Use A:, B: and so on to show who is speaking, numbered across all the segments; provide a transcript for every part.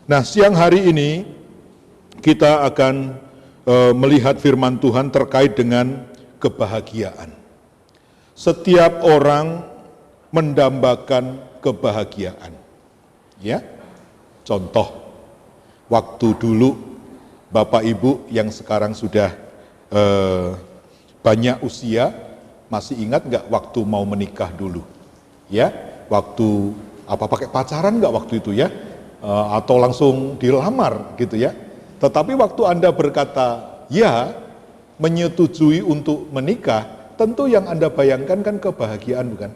A: Nah, siang hari ini kita akan melihat firman Tuhan terkait dengan kebahagiaan. Setiap orang mendambakan kebahagiaan. Ya. Contoh, waktu dulu Bapak Ibu yang sekarang sudah banyak usia, masih ingat nggak waktu mau menikah dulu? Ya, waktu pakai pacaran nggak waktu itu ya? Atau langsung dilamar gitu ya. Tetapi waktu Anda berkata ya, menyetujui untuk menikah, tentu yang Anda bayangkan kan kebahagiaan, bukan?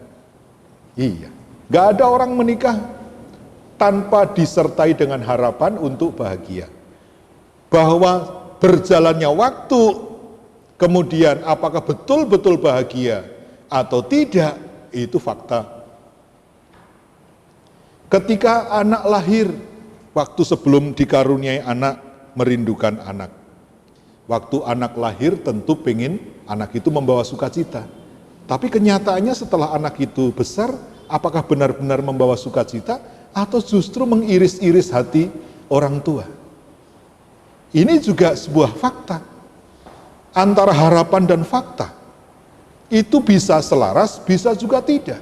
A: Iya, gak ada orang menikah tanpa disertai dengan harapan untuk bahagia. Bahwa berjalannya waktu, kemudian apakah betul-betul bahagia atau tidak, itu fakta. Ketika anak lahir, waktu sebelum dikaruniai anak, merindukan anak. Waktu anak lahir tentu pengen anak itu membawa sukacita. Tapi kenyataannya setelah anak itu besar, apakah benar-benar membawa sukacita atau justru mengiris-iris hati orang tua? Ini juga sebuah fakta. Antara harapan dan fakta, itu bisa selaras, bisa juga tidak.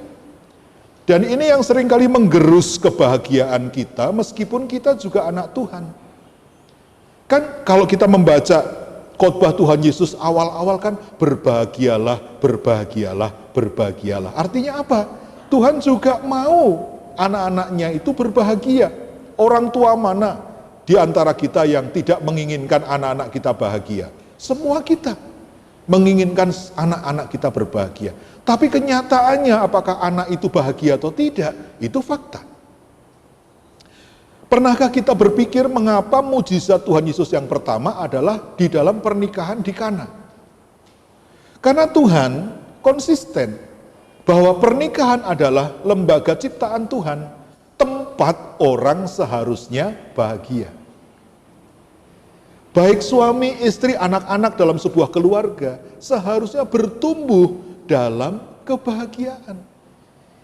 A: Dan ini yang seringkali menggerus kebahagiaan kita, meskipun kita juga anak Tuhan. Kan kalau kita membaca khotbah Tuhan Yesus awal-awal kan berbahagialah, berbahagialah, berbahagialah. Artinya apa? Tuhan juga mau anak-anaknya itu berbahagia. Orang tua mana di antara kita yang tidak menginginkan anak-anak kita bahagia? Semua kita menginginkan anak-anak kita berbahagia. Tapi kenyataannya apakah anak itu bahagia atau tidak, itu fakta. Pernahkah kita berpikir mengapa mujizat Tuhan Yesus yang pertama adalah di dalam pernikahan di Kana? Karena Tuhan konsisten bahwa pernikahan adalah lembaga ciptaan Tuhan, tempat orang seharusnya bahagia. Baik suami, istri, anak-anak dalam sebuah keluarga seharusnya bertumbuh dalam kebahagiaan.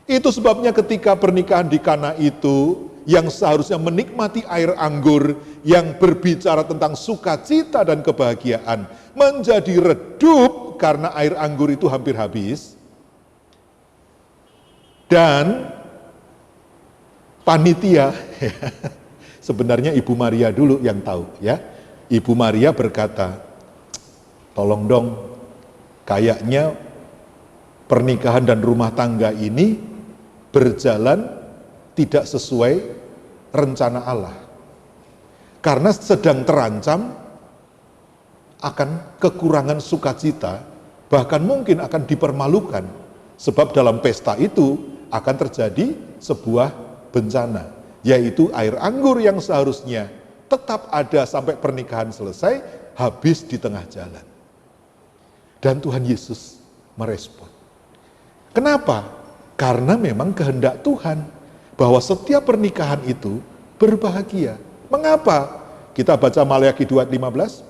A: Itu sebabnya ketika pernikahan di Kana itu, yang seharusnya menikmati air anggur, yang berbicara tentang sukacita dan kebahagiaan, menjadi redup karena air anggur itu hampir habis. Dan panitia, sebenarnya Ibu Maria dulu yang tahu ya. Ibu Maria berkata, tolong dong, kayaknya pernikahan dan rumah tangga ini berjalan tidak sesuai rencana Allah. Karena sedang terancam akan kekurangan sukacita, bahkan mungkin akan dipermalukan. Sebab dalam pesta itu akan terjadi sebuah bencana, yaitu air anggur yang seharusnya tetap ada sampai pernikahan selesai, habis di tengah jalan. Dan Tuhan Yesus merespon. Kenapa? Karena memang kehendak Tuhan bahwa setiap pernikahan itu berbahagia. Mengapa? Kita baca Maleakhi 2 ayat 15.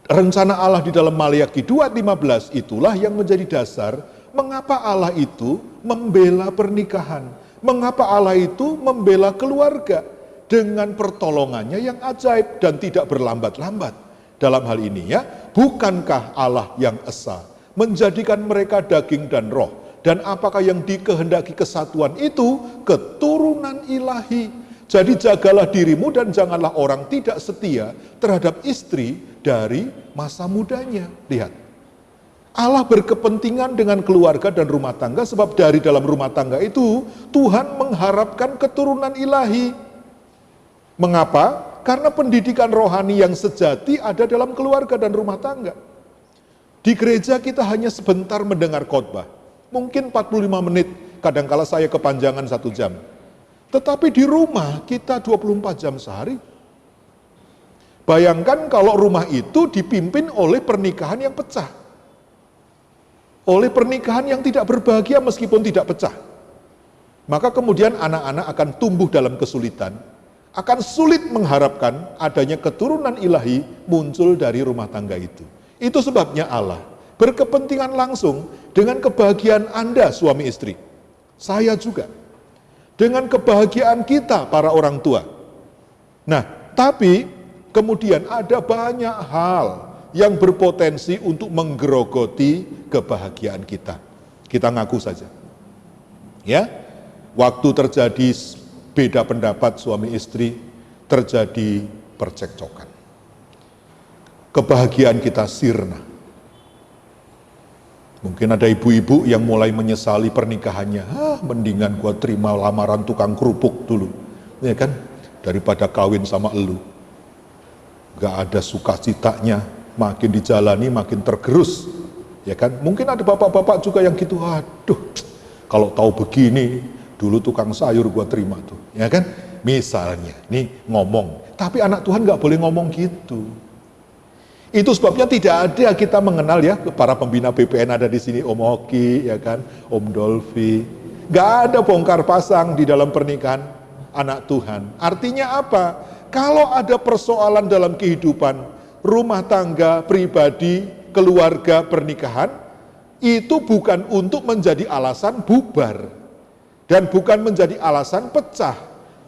A: Rencana Allah di dalam Maleakhi 2 ayat 15 itulah yang menjadi dasar mengapa Allah itu membela pernikahan. Mengapa Allah itu membela keluarga dengan pertolongannya yang ajaib dan tidak berlambat-lambat. Dalam hal ini ya, bukankah Allah yang esa menjadikan mereka daging dan roh? Dan apakah yang dikehendaki kesatuan itu? Keturunan ilahi. Jadi jagalah dirimu dan janganlah orang tidak setia terhadap istri dari masa mudanya. Lihat, Allah berkepentingan dengan keluarga dan rumah tangga, sebab dari dalam rumah tangga itu Tuhan mengharapkan keturunan ilahi. Mengapa? Karena pendidikan rohani yang sejati ada dalam keluarga dan rumah tangga. Di gereja kita hanya sebentar mendengar khotbah. Mungkin 45 menit, kadangkala saya kepanjangan 1 jam. Tetapi di rumah kita 24 jam sehari. Bayangkan kalau rumah itu dipimpin oleh pernikahan yang pecah. Oleh pernikahan yang tidak berbahagia meskipun tidak pecah. Maka kemudian anak-anak akan tumbuh dalam kesulitan. Akan sulit mengharapkan adanya keturunan ilahi muncul dari rumah tangga itu. Itu sebabnya Allah berkepentingan langsung dengan kebahagiaan Anda suami istri. Saya juga. Dengan kebahagiaan kita para orang tua. Nah, tapi kemudian ada banyak hal yang berpotensi untuk menggerogoti kebahagiaan kita. Kita ngaku saja. Ya, waktu terjadi beda pendapat suami istri, terjadi percekcokan. Kebahagiaan kita sirna. Mungkin ada ibu-ibu yang mulai menyesali pernikahannya. Mendingan gua terima lamaran tukang kerupuk dulu. Ya kan? Daripada kawin sama elu. Gak ada sukacitanya, makin dijalani makin tergerus. Ya kan? Mungkin ada bapak-bapak juga yang gitu, aduh, kalau tahu begini, dulu tukang sayur gua terima tuh. Ya kan? Misalnya, nih ngomong. Tapi anak Tuhan gak boleh ngomong gitu. Itu sebabnya tidak ada kita mengenal ya, para pembina BPN ada di sini, Om Hoki, ya kan, Om Dolfi. Gak ada bongkar pasang di dalam pernikahan anak Tuhan. Artinya apa? Kalau ada persoalan dalam kehidupan, rumah tangga, pribadi, keluarga, pernikahan, itu bukan untuk menjadi alasan bubar. Dan bukan menjadi alasan pecah.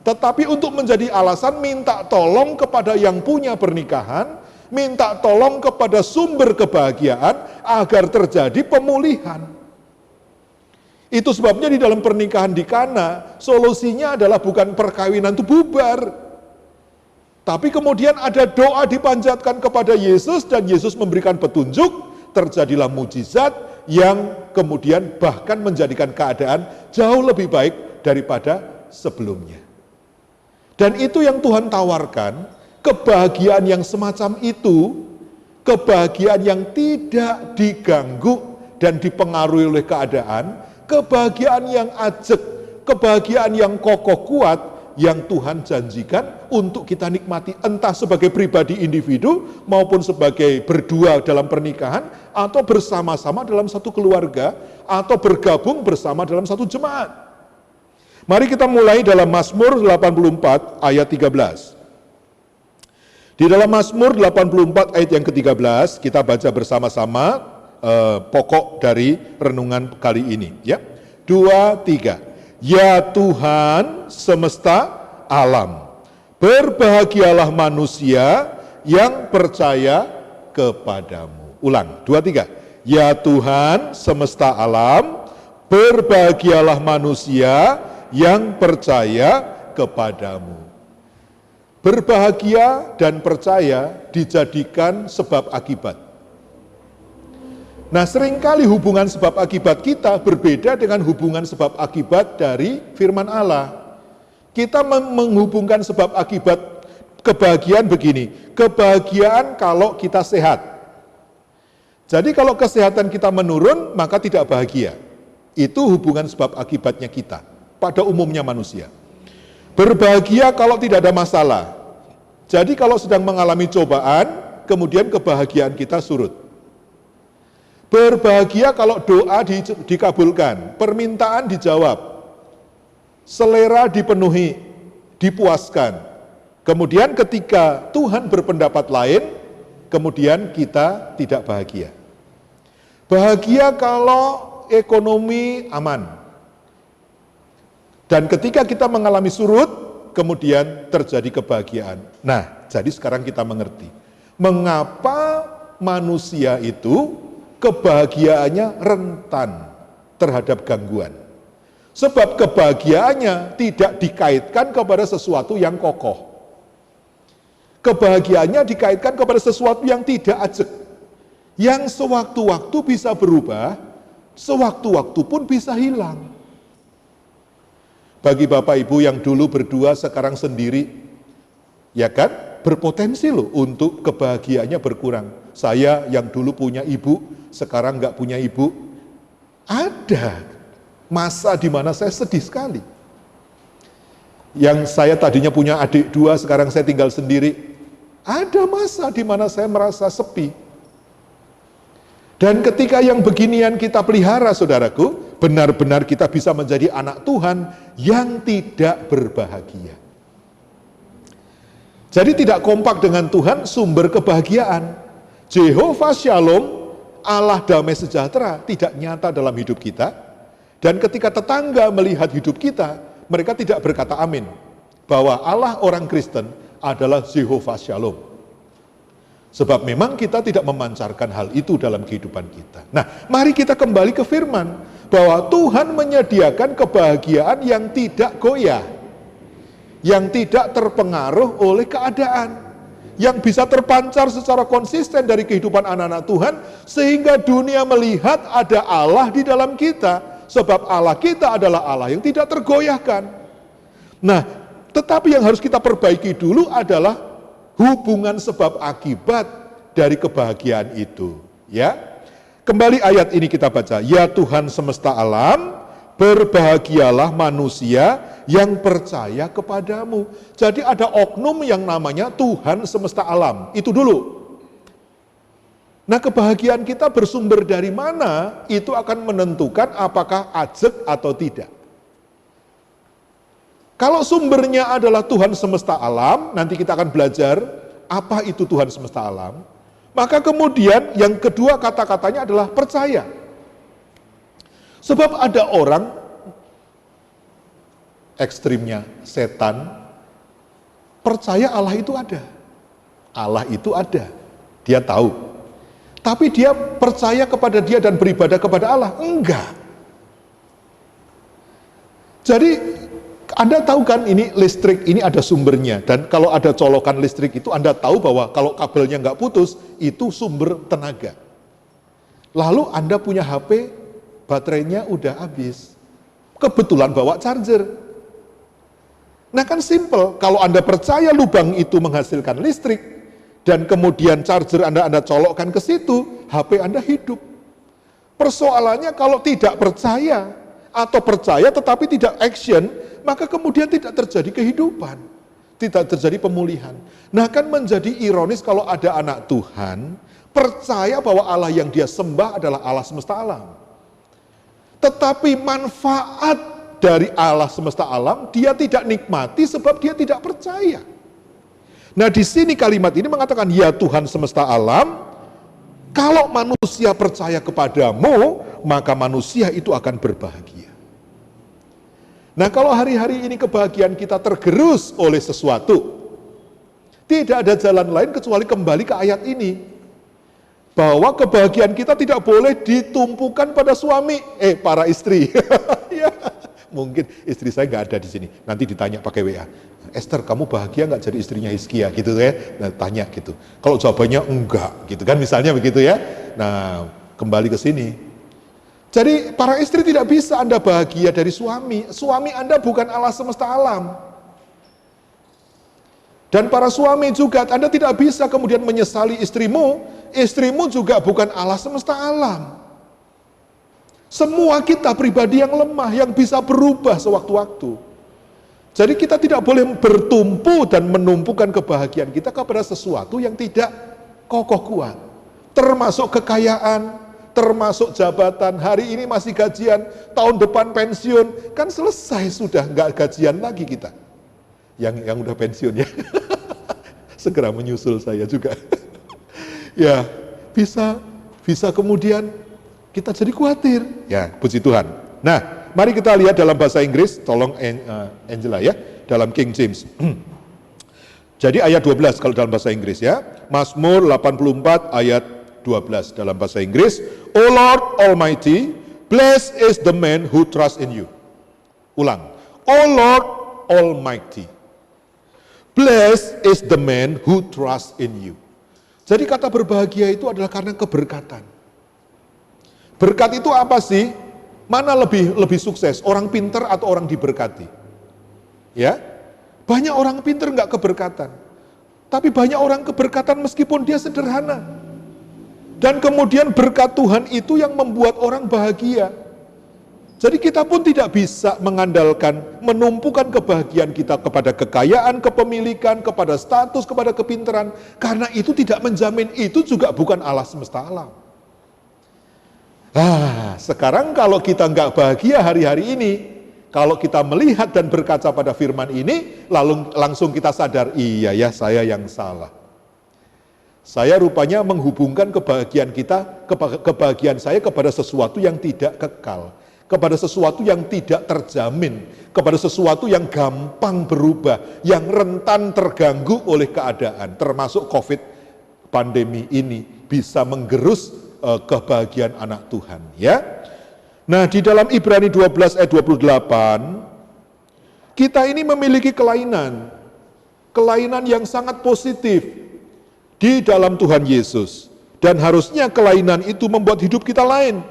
A: Tetapi untuk menjadi alasan minta tolong kepada yang punya pernikahan, minta tolong kepada sumber kebahagiaan agar terjadi pemulihan. Itu sebabnya di dalam pernikahan di Kana, solusinya adalah bukan perkawinan itu bubar. Tapi kemudian ada doa dipanjatkan kepada Yesus dan Yesus memberikan petunjuk, terjadilah mujizat yang kemudian bahkan menjadikan keadaan jauh lebih baik daripada sebelumnya. Dan itu yang Tuhan tawarkan. Kebahagiaan yang semacam itu, kebahagiaan yang tidak diganggu dan dipengaruhi oleh keadaan, kebahagiaan yang ajeg, kebahagiaan yang kokoh kuat, yang Tuhan janjikan untuk kita nikmati, entah sebagai pribadi individu, maupun sebagai berdua dalam pernikahan, atau bersama-sama dalam satu keluarga, atau bergabung bersama dalam satu jemaat. Mari kita mulai dalam Mazmur 84 ayat 13. Di dalam Mazmur 84 ayat yang ke-13, kita baca bersama-sama pokok dari renungan kali ini. Ya, 2, 3. Ya Tuhan semesta alam, berbahagialah manusia yang percaya kepadamu. Ulang, 2, 3. Ya Tuhan semesta alam, berbahagialah manusia yang percaya kepadamu. Berbahagia dan percaya dijadikan sebab akibat. Nah, seringkali hubungan sebab akibat kita berbeda dengan hubungan sebab akibat dari firman Allah. Kita menghubungkan sebab akibat kebahagiaan begini, kebahagiaan kalau kita sehat. Jadi kalau kesehatan kita menurun, maka tidak bahagia. Itu hubungan sebab akibatnya kita, pada umumnya manusia. Berbahagia kalau tidak ada masalah. Jadi kalau sedang mengalami cobaan, kemudian kebahagiaan kita surut. Berbahagia kalau doa dikabulkan, permintaan dijawab, selera dipenuhi, dipuaskan. Kemudian ketika Tuhan berpendapat lain, kemudian kita tidak bahagia. Bahagia kalau ekonomi aman. Dan ketika kita mengalami surut, kemudian terjadi kebahagiaan. Nah, jadi sekarang kita mengerti mengapa manusia itu kebahagiaannya rentan terhadap gangguan. Sebab kebahagiaannya tidak dikaitkan kepada sesuatu yang kokoh. Kebahagiaannya dikaitkan kepada sesuatu yang tidak ajeg. Yang sewaktu-waktu bisa berubah, sewaktu-waktu pun bisa hilang. Bagi Bapak Ibu yang dulu berdua sekarang sendiri, ya kan, berpotensi loh untuk kebahagiaannya berkurang. Saya yang dulu punya ibu, sekarang nggak punya ibu. Ada masa di mana saya sedih sekali. Yang saya tadinya punya adik 2, sekarang saya tinggal sendiri. Ada masa di mana saya merasa sepi. Dan ketika yang beginian kita pelihara, saudaraku, benar-benar kita bisa menjadi anak Tuhan yang tidak berbahagia. Jadi tidak kompak dengan Tuhan sumber kebahagiaan. Jehovah Shalom, Allah damai sejahtera, tidak nyata dalam hidup kita. Dan ketika tetangga melihat hidup kita, mereka tidak berkata amin. Bahwa Allah orang Kristen adalah Jehovah Shalom. Sebab memang kita tidak memancarkan hal itu dalam kehidupan kita. Nah, mari kita kembali ke firman, bahwa Tuhan menyediakan kebahagiaan yang tidak goyah, yang tidak terpengaruh oleh keadaan, yang bisa terpancar secara konsisten dari kehidupan anak-anak Tuhan, sehingga dunia melihat ada Allah di dalam kita, sebab Allah kita adalah Allah yang tidak tergoyahkan. Nah, tetapi yang harus kita perbaiki dulu adalah hubungan sebab akibat dari kebahagiaan itu, ya. Kembali ayat ini kita baca, ya Tuhan semesta alam, berbahagialah manusia yang percaya kepadamu. Jadi ada oknum yang namanya Tuhan semesta alam, itu dulu. Nah, kebahagiaan kita bersumber dari mana, itu akan menentukan apakah ajeg atau tidak. Kalau sumbernya adalah Tuhan semesta alam, nanti kita akan belajar apa itu Tuhan semesta alam. Maka kemudian yang kedua kata-katanya adalah percaya. Sebab ada orang, ekstrimnya setan, percaya Allah itu ada. Allah itu ada, dia tahu. Tapi dia percaya kepada dia dan beribadah kepada Allah? Enggak. Jadi Anda tahu kan ini listrik, ini ada sumbernya. Dan kalau ada colokan listrik itu Anda tahu bahwa kalau kabelnya nggak putus, itu sumber tenaga. Lalu Anda punya HP, baterainya udah habis. Kebetulan bawa charger. Nah kan simple, kalau Anda percaya lubang itu menghasilkan listrik, dan kemudian charger Anda colokkan ke situ, HP Anda hidup. Persoalannya kalau tidak percaya, atau percaya tetapi tidak action, maka kemudian tidak terjadi kehidupan, tidak terjadi pemulihan. Nah kan menjadi ironis kalau ada anak Tuhan, percaya bahwa Allah yang dia sembah adalah Allah semesta alam. Tetapi manfaat dari Allah semesta alam, dia tidak nikmati sebab dia tidak percaya. Nah di sini kalimat ini mengatakan, ya Tuhan semesta alam, kalau manusia percaya kepadamu, maka manusia itu akan berbahagia. Nah kalau hari-hari ini kebahagiaan kita tergerus oleh sesuatu, tidak ada jalan lain kecuali kembali ke ayat ini. Bahwa kebahagiaan kita tidak boleh ditumpukan pada suami, para istri. Ya, mungkin istri saya nggak ada di sini, nanti ditanya pakai WA. Esther, kamu bahagia nggak jadi istrinya Hizkia gitu ya? Nah, tanya gitu. Kalau jawabannya enggak, gitu kan misalnya begitu ya. Nah, kembali ke sini. Jadi para istri tidak bisa Anda bahagia dari suami. Suami Anda bukan Allah semesta alam. Dan para suami juga, Anda tidak bisa kemudian menyesali istrimu. Istrimu juga bukan Allah semesta alam. Semua kita pribadi yang lemah, yang bisa berubah sewaktu-waktu. Jadi kita tidak boleh bertumpu dan menumpukan kebahagiaan kita kepada sesuatu yang tidak kokoh kuat. Termasuk kekayaan, termasuk jabatan. Hari ini masih gajian, tahun depan pensiun, kan selesai sudah, nggak gajian lagi kita. Yang udah pensiun ya, segera menyusul saya juga. Ya, bisa kemudian kita jadi khawatir. Ya, puji Tuhan. Nah, mari kita lihat dalam bahasa Inggris, tolong Angela ya, dalam King James. Jadi ayat 12 kalau dalam bahasa Inggris ya. Mazmur 84 ayat 12 dalam bahasa Inggris. O Lord Almighty, blessed is the man who trusts in you. Ulang. O Lord Almighty, blessed is the man who trusts in you. Jadi kata berbahagia itu adalah karena keberkatan. Berkat itu apa sih? Mana lebih sukses, orang pinter atau orang diberkati? Ya, banyak orang pinter nggak keberkatan, tapi banyak orang keberkatan meskipun dia sederhana. Dan kemudian berkat Tuhan itu yang membuat orang bahagia. Jadi kita pun tidak bisa mengandalkan, menumpukan kebahagiaan kita kepada kekayaan, kepemilikan, kepada status, kepada kepintaran. Karena itu tidak menjamin, itu juga bukan Allah semesta alam. Sekarang kalau kita nggak bahagia hari-hari ini, kalau kita melihat dan berkaca pada firman ini, lalu langsung kita sadar, iya ya saya yang salah. Saya rupanya menghubungkan kebahagiaan saya kepada sesuatu yang tidak kekal. kepada sesuatu yang tidak terjamin, kepada sesuatu yang gampang berubah, yang rentan terganggu oleh keadaan, termasuk COVID pandemi ini bisa menggerus kebahagiaan anak Tuhan, ya. Nah, di dalam Ibrani 12 ayat 28, kita ini memiliki kelainan yang sangat positif di dalam Tuhan Yesus. Dan harusnya kelainan itu membuat hidup kita lain.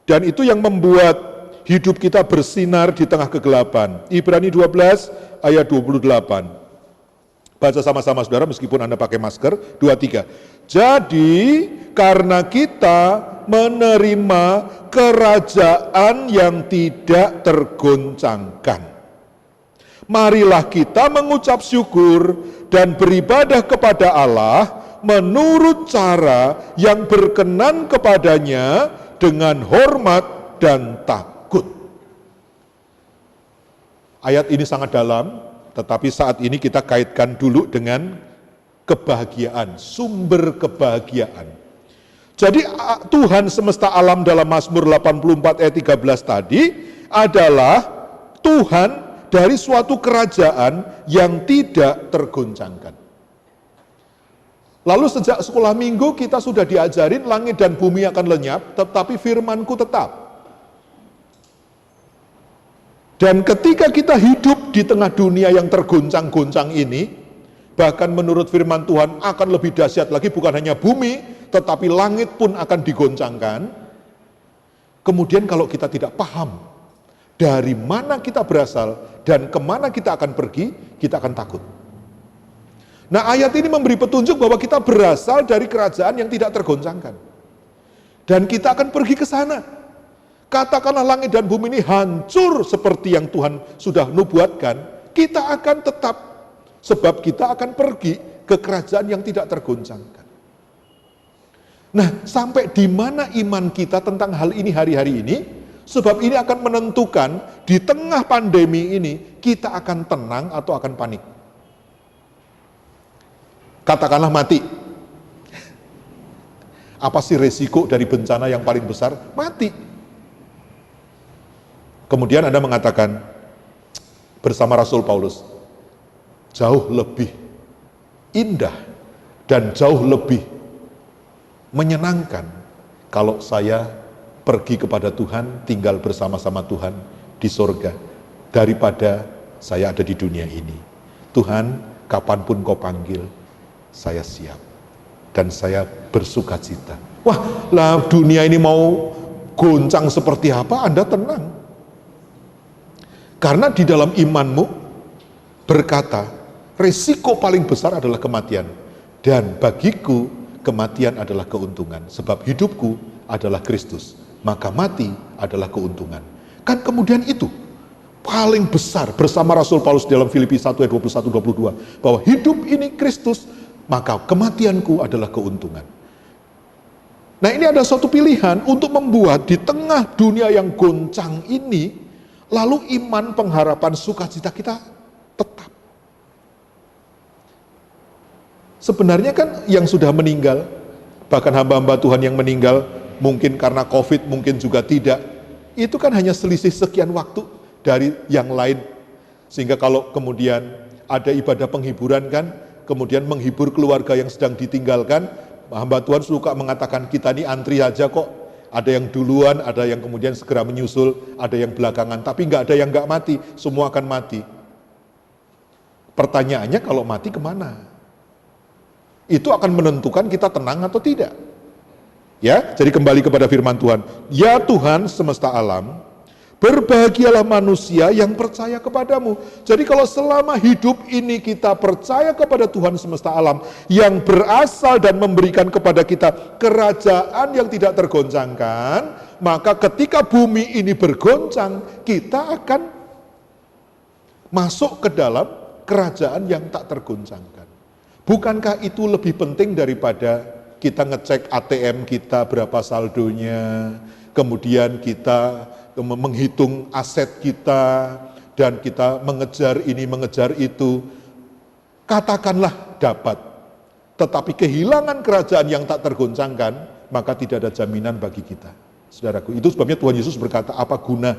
A: Dan itu yang membuat hidup kita bersinar di tengah kegelapan. Ibrani 12 ayat 28. Baca sama-sama saudara meskipun Anda pakai masker. 23. Jadi karena kita menerima kerajaan yang tidak tergoncangkan, marilah kita mengucap syukur dan beribadah kepada Allah menurut cara yang berkenan kepadanya dengan hormat dan takut. Ayat ini sangat dalam, tetapi saat ini kita kaitkan dulu dengan kebahagiaan, sumber kebahagiaan. Jadi Tuhan semesta alam dalam Mazmur 84 ayat 13 tadi adalah Tuhan dari suatu kerajaan yang tidak tergoncangkan. Lalu sejak sekolah minggu kita sudah diajarin langit dan bumi akan lenyap, tetapi firman-Ku tetap. Dan ketika kita hidup di tengah dunia yang tergoncang-goncang ini, bahkan menurut firman Tuhan akan lebih dahsyat lagi, bukan hanya bumi, tetapi langit pun akan digoncangkan. Kemudian kalau kita tidak paham dari mana kita berasal dan kemana kita akan pergi, kita akan takut. Nah, ayat ini memberi petunjuk bahwa kita berasal dari kerajaan yang tidak tergoncangkan. Dan kita akan pergi ke sana. Katakanlah langit dan bumi ini hancur seperti yang Tuhan sudah nubuatkan, kita akan tetap, sebab kita akan pergi ke kerajaan yang tidak tergoncangkan. Nah, sampai di mana iman kita tentang hal ini hari-hari ini? Sebab ini akan menentukan di tengah pandemi ini kita akan tenang atau akan panik. Katakanlah mati. Apa sih resiko dari bencana yang paling besar? Mati. Kemudian Anda mengatakan bersama Rasul Paulus, jauh lebih indah dan jauh lebih menyenangkan kalau saya pergi kepada Tuhan, tinggal bersama-sama Tuhan di sorga, daripada saya ada di dunia ini. Tuhan, kapanpun Kau panggil, saya siap dan saya bersuka cita. Wah, lah dunia ini mau goncang seperti apa, Anda tenang. Karena di dalam imanmu berkata, resiko paling besar adalah kematian. Dan bagiku, kematian adalah keuntungan. Sebab hidupku adalah Kristus, maka mati adalah keuntungan. Kan kemudian itu paling besar bersama Rasul Paulus dalam Filipi 1 ayat 21-22. Bahwa hidup ini Kristus, maka kematianku adalah keuntungan. Nah, ini ada suatu pilihan untuk membuat di tengah dunia yang goncang ini, lalu iman, pengharapan, sukacita kita tetap. Sebenarnya kan yang sudah meninggal, bahkan hamba-hamba Tuhan yang meninggal, mungkin karena COVID, mungkin juga tidak, itu kan hanya selisih sekian waktu dari yang lain. Sehingga kalau kemudian ada ibadah penghiburan kan, kemudian menghibur keluarga yang sedang ditinggalkan, hamba Tuhan suka mengatakan kita ini antri aja kok. Ada yang duluan, ada yang kemudian segera menyusul, ada yang belakangan. Tapi nggak ada yang nggak mati, semua akan mati. Pertanyaannya kalau mati kemana? Itu akan menentukan kita tenang atau tidak. Ya, jadi kembali kepada firman Tuhan. Ya Tuhan semesta alam, berbahagialah manusia yang percaya kepadamu. Jadi kalau selama hidup ini kita percaya kepada Tuhan semesta alam yang berasal dan memberikan kepada kita kerajaan yang tidak tergoncangkan, maka ketika bumi ini bergoncang, kita akan masuk ke dalam kerajaan yang tak tergoncangkan. Bukankah itu lebih penting daripada kita ngecek ATM kita berapa saldonya, kemudian kita menghitung aset kita, dan kita mengejar ini, mengejar itu. Katakanlah dapat, tetapi kehilangan kerajaan yang tak tergoncangkan, maka tidak ada jaminan bagi kita. Saudaraku, itu sebabnya Tuhan Yesus berkata, apa guna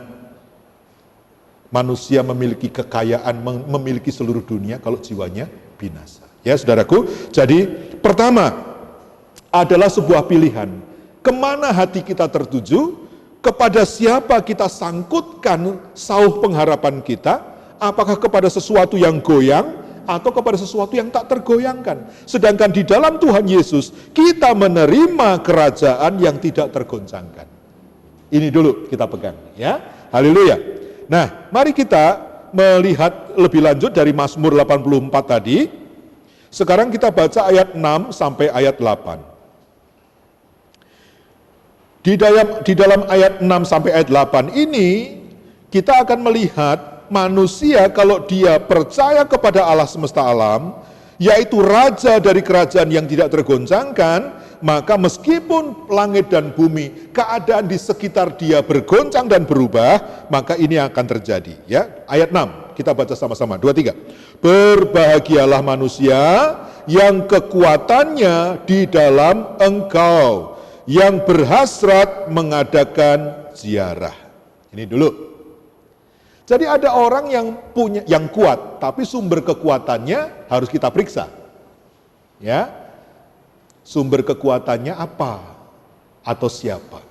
A: manusia memiliki kekayaan, memiliki seluruh dunia kalau jiwanya binasa. Ya saudaraku, jadi pertama adalah sebuah pilihan. Kemana hati kita tertuju? Kepada siapa kita sangkutkan sauh pengharapan kita? Apakah kepada sesuatu yang goyang atau kepada sesuatu yang tak tergoyangkan? Sedangkan di dalam Tuhan Yesus kita menerima kerajaan yang tidak tergoncangkan. Ini dulu kita pegang, ya. Haleluya. Nah, mari kita melihat lebih lanjut dari Mazmur 84 tadi. Sekarang kita baca ayat 6 sampai ayat 8. Di dalam ayat 6 sampai ayat 8 ini, kita akan melihat manusia kalau dia percaya kepada Allah semesta alam, yaitu raja dari kerajaan yang tidak tergoncangkan, maka meskipun langit dan bumi, keadaan di sekitar dia bergoncang dan berubah, maka ini akan terjadi. Ya, ayat 6, kita baca sama-sama, 2, 3. Berbahagialah manusia yang kekuatannya di dalam Engkau, yang berhasrat mengadakan ziarah. Ini dulu. Jadi ada orang yang kuat, tapi sumber kekuatannya harus kita periksa. Ya. Sumber kekuatannya apa atau siapa?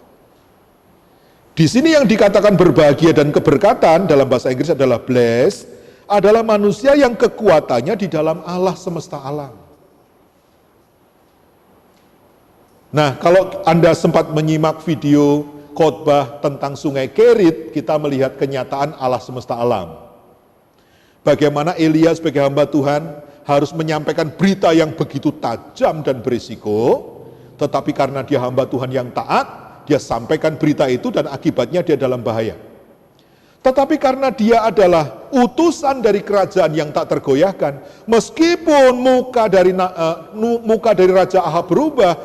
A: Di sini yang dikatakan berbahagia dan keberkatan dalam bahasa Inggris adalah blessed, adalah manusia yang kekuatannya di dalam Allah semesta alam. Nah, kalau Anda sempat menyimak video khotbah tentang Sungai Kerit, kita melihat kenyataan Allah semesta alam. Bagaimana Elia sebagai hamba Tuhan harus menyampaikan berita yang begitu tajam dan berisiko, tetapi karena dia hamba Tuhan yang taat, dia sampaikan berita itu dan akibatnya dia dalam bahaya. Tetapi karena dia adalah utusan dari kerajaan yang tak tergoyahkan, meskipun muka dari Raja Ahab berubah,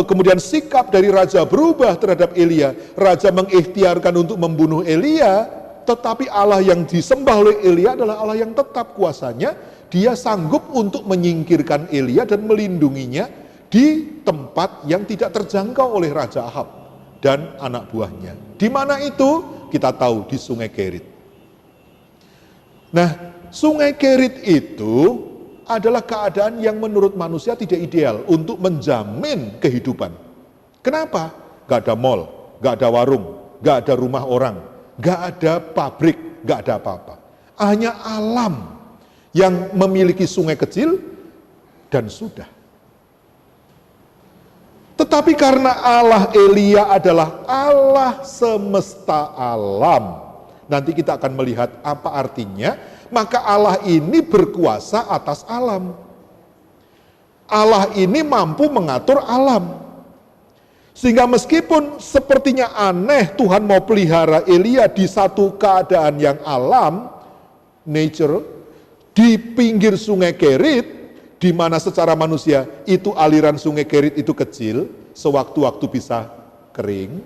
A: kemudian sikap dari Raja berubah terhadap Elia, Raja mengikhtiarkan untuk membunuh Elia, tetapi Allah yang disembah oleh Elia adalah Allah yang tetap kuasanya. Dia sanggup untuk menyingkirkan Elia dan melindunginya di tempat yang tidak terjangkau oleh Raja Ahab dan anak buahnya. Di mana itu? Kita tahu di Sungai Kerit. Nah, Sungai Kerit itu adalah keadaan yang menurut manusia tidak ideal untuk menjamin kehidupan. Kenapa? Gak ada mall, gak ada warung, gak ada rumah orang, gak ada pabrik, gak ada apa-apa. Hanya alam yang memiliki sungai kecil dan sudah. Tetapi karena Allah Elia adalah Allah semesta alam, nanti kita akan melihat apa artinya, maka Allah ini berkuasa atas alam. Allah ini mampu mengatur alam. Sehingga meskipun sepertinya aneh Tuhan mau pelihara Elia di satu keadaan yang alam, nature, di pinggir Sungai Kerit, di mana secara manusia itu aliran Sungai Kerit itu kecil, sewaktu-waktu bisa kering.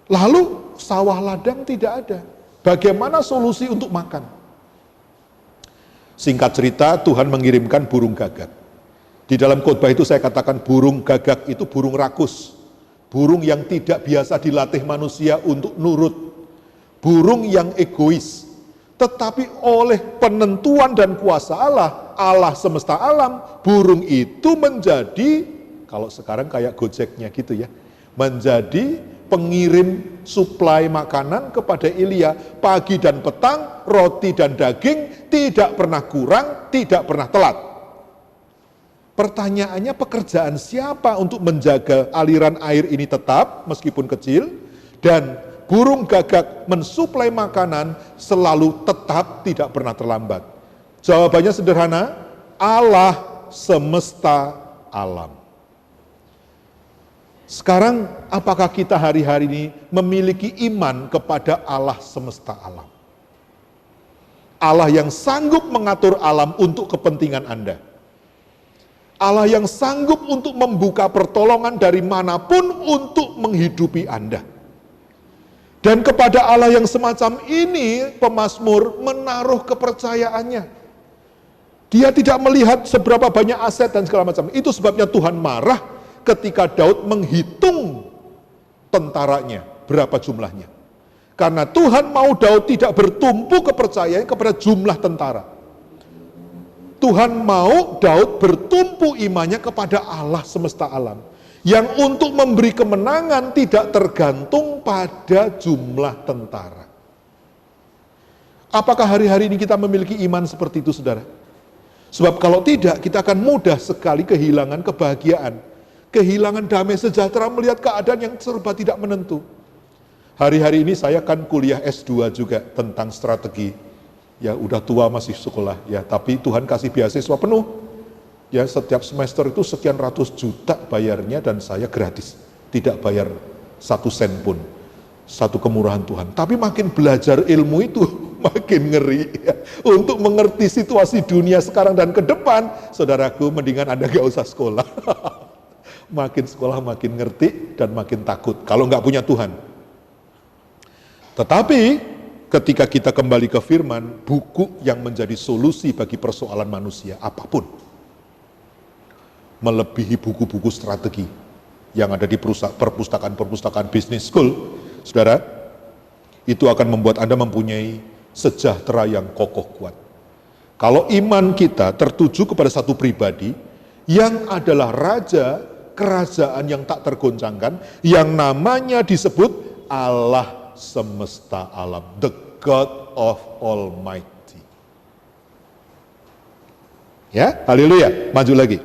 A: Lalu sawah ladang tidak ada. Bagaimana solusi untuk makan? Singkat cerita, Tuhan mengirimkan burung gagak. Di dalam khotbah itu saya katakan burung gagak itu burung rakus. Burung yang tidak biasa dilatih manusia untuk nurut. Burung yang egois. Tetapi oleh penentuan dan kuasa Allah, Allah semesta alam, burung itu menjadi, kalau sekarang kayak Gojeknya gitu ya, menjadi pengirim suplai makanan kepada Elia. Pagi dan petang, roti dan daging, tidak pernah kurang, tidak pernah telat. Pertanyaannya, pekerjaan siapa untuk menjaga aliran air ini tetap, meskipun kecil, dan burung gagak mensuplai makanan selalu tetap, tidak pernah terlambat. Jawabannya sederhana, Allah semesta alam. Sekarang, apakah kita hari-hari ini memiliki iman kepada Allah semesta alam? Allah yang sanggup mengatur alam untuk kepentingan Anda. Allah yang sanggup untuk membuka pertolongan dari manapun untuk menghidupi Anda. Dan kepada Allah yang semacam ini, pemazmur menaruh kepercayaannya. Dia tidak melihat seberapa banyak aset dan segala macam. Itu sebabnya Tuhan marah ketika Daud menghitung tentaranya, berapa jumlahnya. Karena Tuhan mau Daud tidak bertumpu kepercayaan kepada jumlah tentara. Tuhan mau Daud bertumpu imannya kepada Allah semesta alam. Yang untuk memberi kemenangan tidak tergantung pada jumlah tentara. Apakah hari-hari ini kita memiliki iman seperti itu, saudara? Sebab kalau tidak, kita akan mudah sekali kehilangan kebahagiaan. Kehilangan damai sejahtera melihat keadaan yang serba tidak menentu. Hari-hari ini saya kan kuliah S2 juga tentang strategi. Ya udah tua masih sekolah ya, tapi Tuhan kasih beasiswa penuh. Ya setiap semester itu sekian ratus juta bayarnya dan saya gratis. Tidak bayar 1 sen pun. Satu kemurahan Tuhan. Tapi makin belajar ilmu itu makin ngeri ya. Untuk mengerti situasi dunia sekarang dan ke depan, saudaraku mendingan Anda gak usah sekolah. Makin sekolah makin ngerti dan makin takut kalau nggak punya Tuhan. Tetapi ketika kita kembali ke firman, buku yang menjadi solusi bagi persoalan manusia apapun, melebihi buku-buku strategi yang ada di perpustakaan-perpustakaan business school, saudara, itu akan membuat Anda mempunyai sejahtera yang kokoh kuat. Kalau iman kita tertuju kepada satu pribadi yang adalah raja kerajaan yang tak tergoncangkan, yang namanya disebut Allah semesta alam, the God of Almighty. Ya, haleluya. Maju lagi.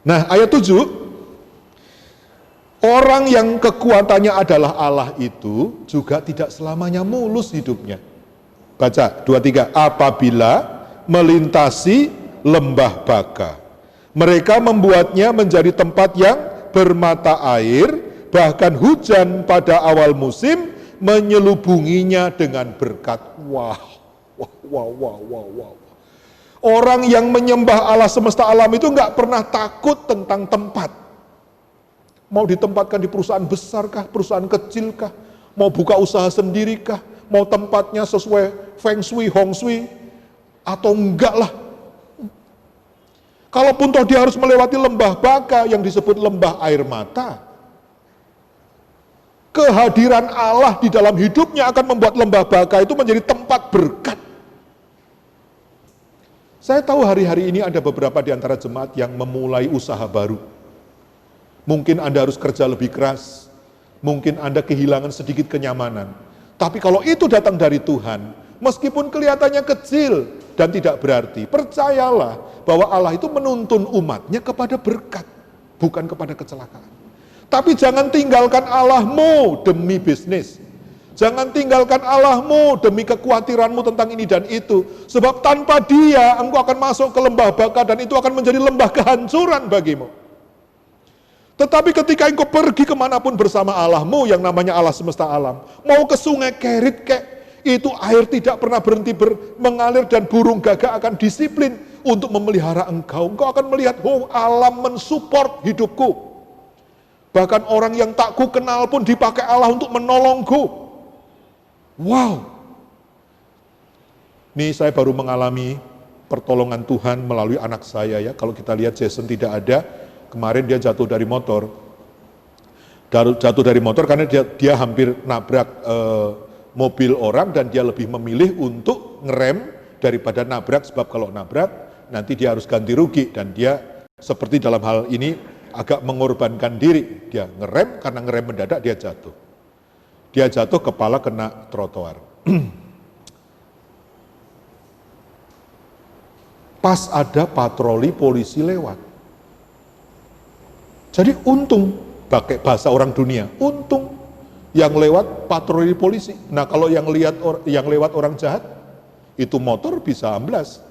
A: Nah, ayat 7, orang yang kekuatannya adalah Allah itu juga tidak selamanya mulus hidupnya. Baca 2-3. Apabila melintasi lembah Baka, mereka membuatnya menjadi tempat yang bermata air, bahkan hujan pada awal musim menyelubunginya dengan berkat. Wow. Orang yang menyembah Allah semesta alam itu nggak pernah takut tentang tempat. Mau ditempatkan di perusahaan besar kah, perusahaan kecil kah, mau buka usaha sendiri kah, mau tempatnya sesuai feng shui, hong shui, atau enggak lah. Kalaupun toh dia harus melewati lembah Baka yang disebut lembah air mata, kehadiran Allah di dalam hidupnya akan membuat lembah Baka itu menjadi tempat berkat. Saya tahu hari-hari ini ada beberapa di antara jemaat yang memulai usaha baru. Mungkin Anda harus kerja lebih keras, mungkin Anda kehilangan sedikit kenyamanan. Tapi kalau itu datang dari Tuhan, meskipun kelihatannya kecil dan tidak berarti, percayalah bahwa Allah itu menuntun umatnya kepada berkat, bukan kepada kecelakaan. Tapi jangan tinggalkan Allahmu demi bisnis. Jangan tinggalkan Allahmu demi kekhawatiranmu tentang ini dan itu. Sebab tanpa Dia, engkau akan masuk ke lembah Baka dan itu akan menjadi lembah kehancuran bagimu. Tetapi ketika engkau pergi kemanapun bersama Allahmu yang namanya Allah semesta alam, mau ke sungai Kerit kek, itu air tidak pernah berhenti mengalir dan burung gagak akan disiplin untuk memelihara engkau. Engkau akan melihat, oh alam mensupport hidupku. Bahkan orang yang tak ku kenal pun dipakai Allah untuk menolongku. Wow. Ini saya baru mengalami pertolongan Tuhan melalui anak saya ya. Kalau kita lihat Jason tidak ada, kemarin dia jatuh dari motor. Jatuh dari motor karena dia hampir nabrak mobil orang dan dia lebih memilih untuk ngerem daripada nabrak, sebab kalau nabrak nanti dia harus ganti rugi dan dia seperti dalam hal ini agak mengorbankan diri. Dia ngerem, karena ngerem mendadak dia jatuh. Dia jatuh, kepala kena trotoar. Pas ada patroli polisi lewat. Jadi untung, pakai bahasa orang dunia, untung yang lewat patroli polisi. Nah kalau yang lewat orang jahat, itu motor bisa amblas.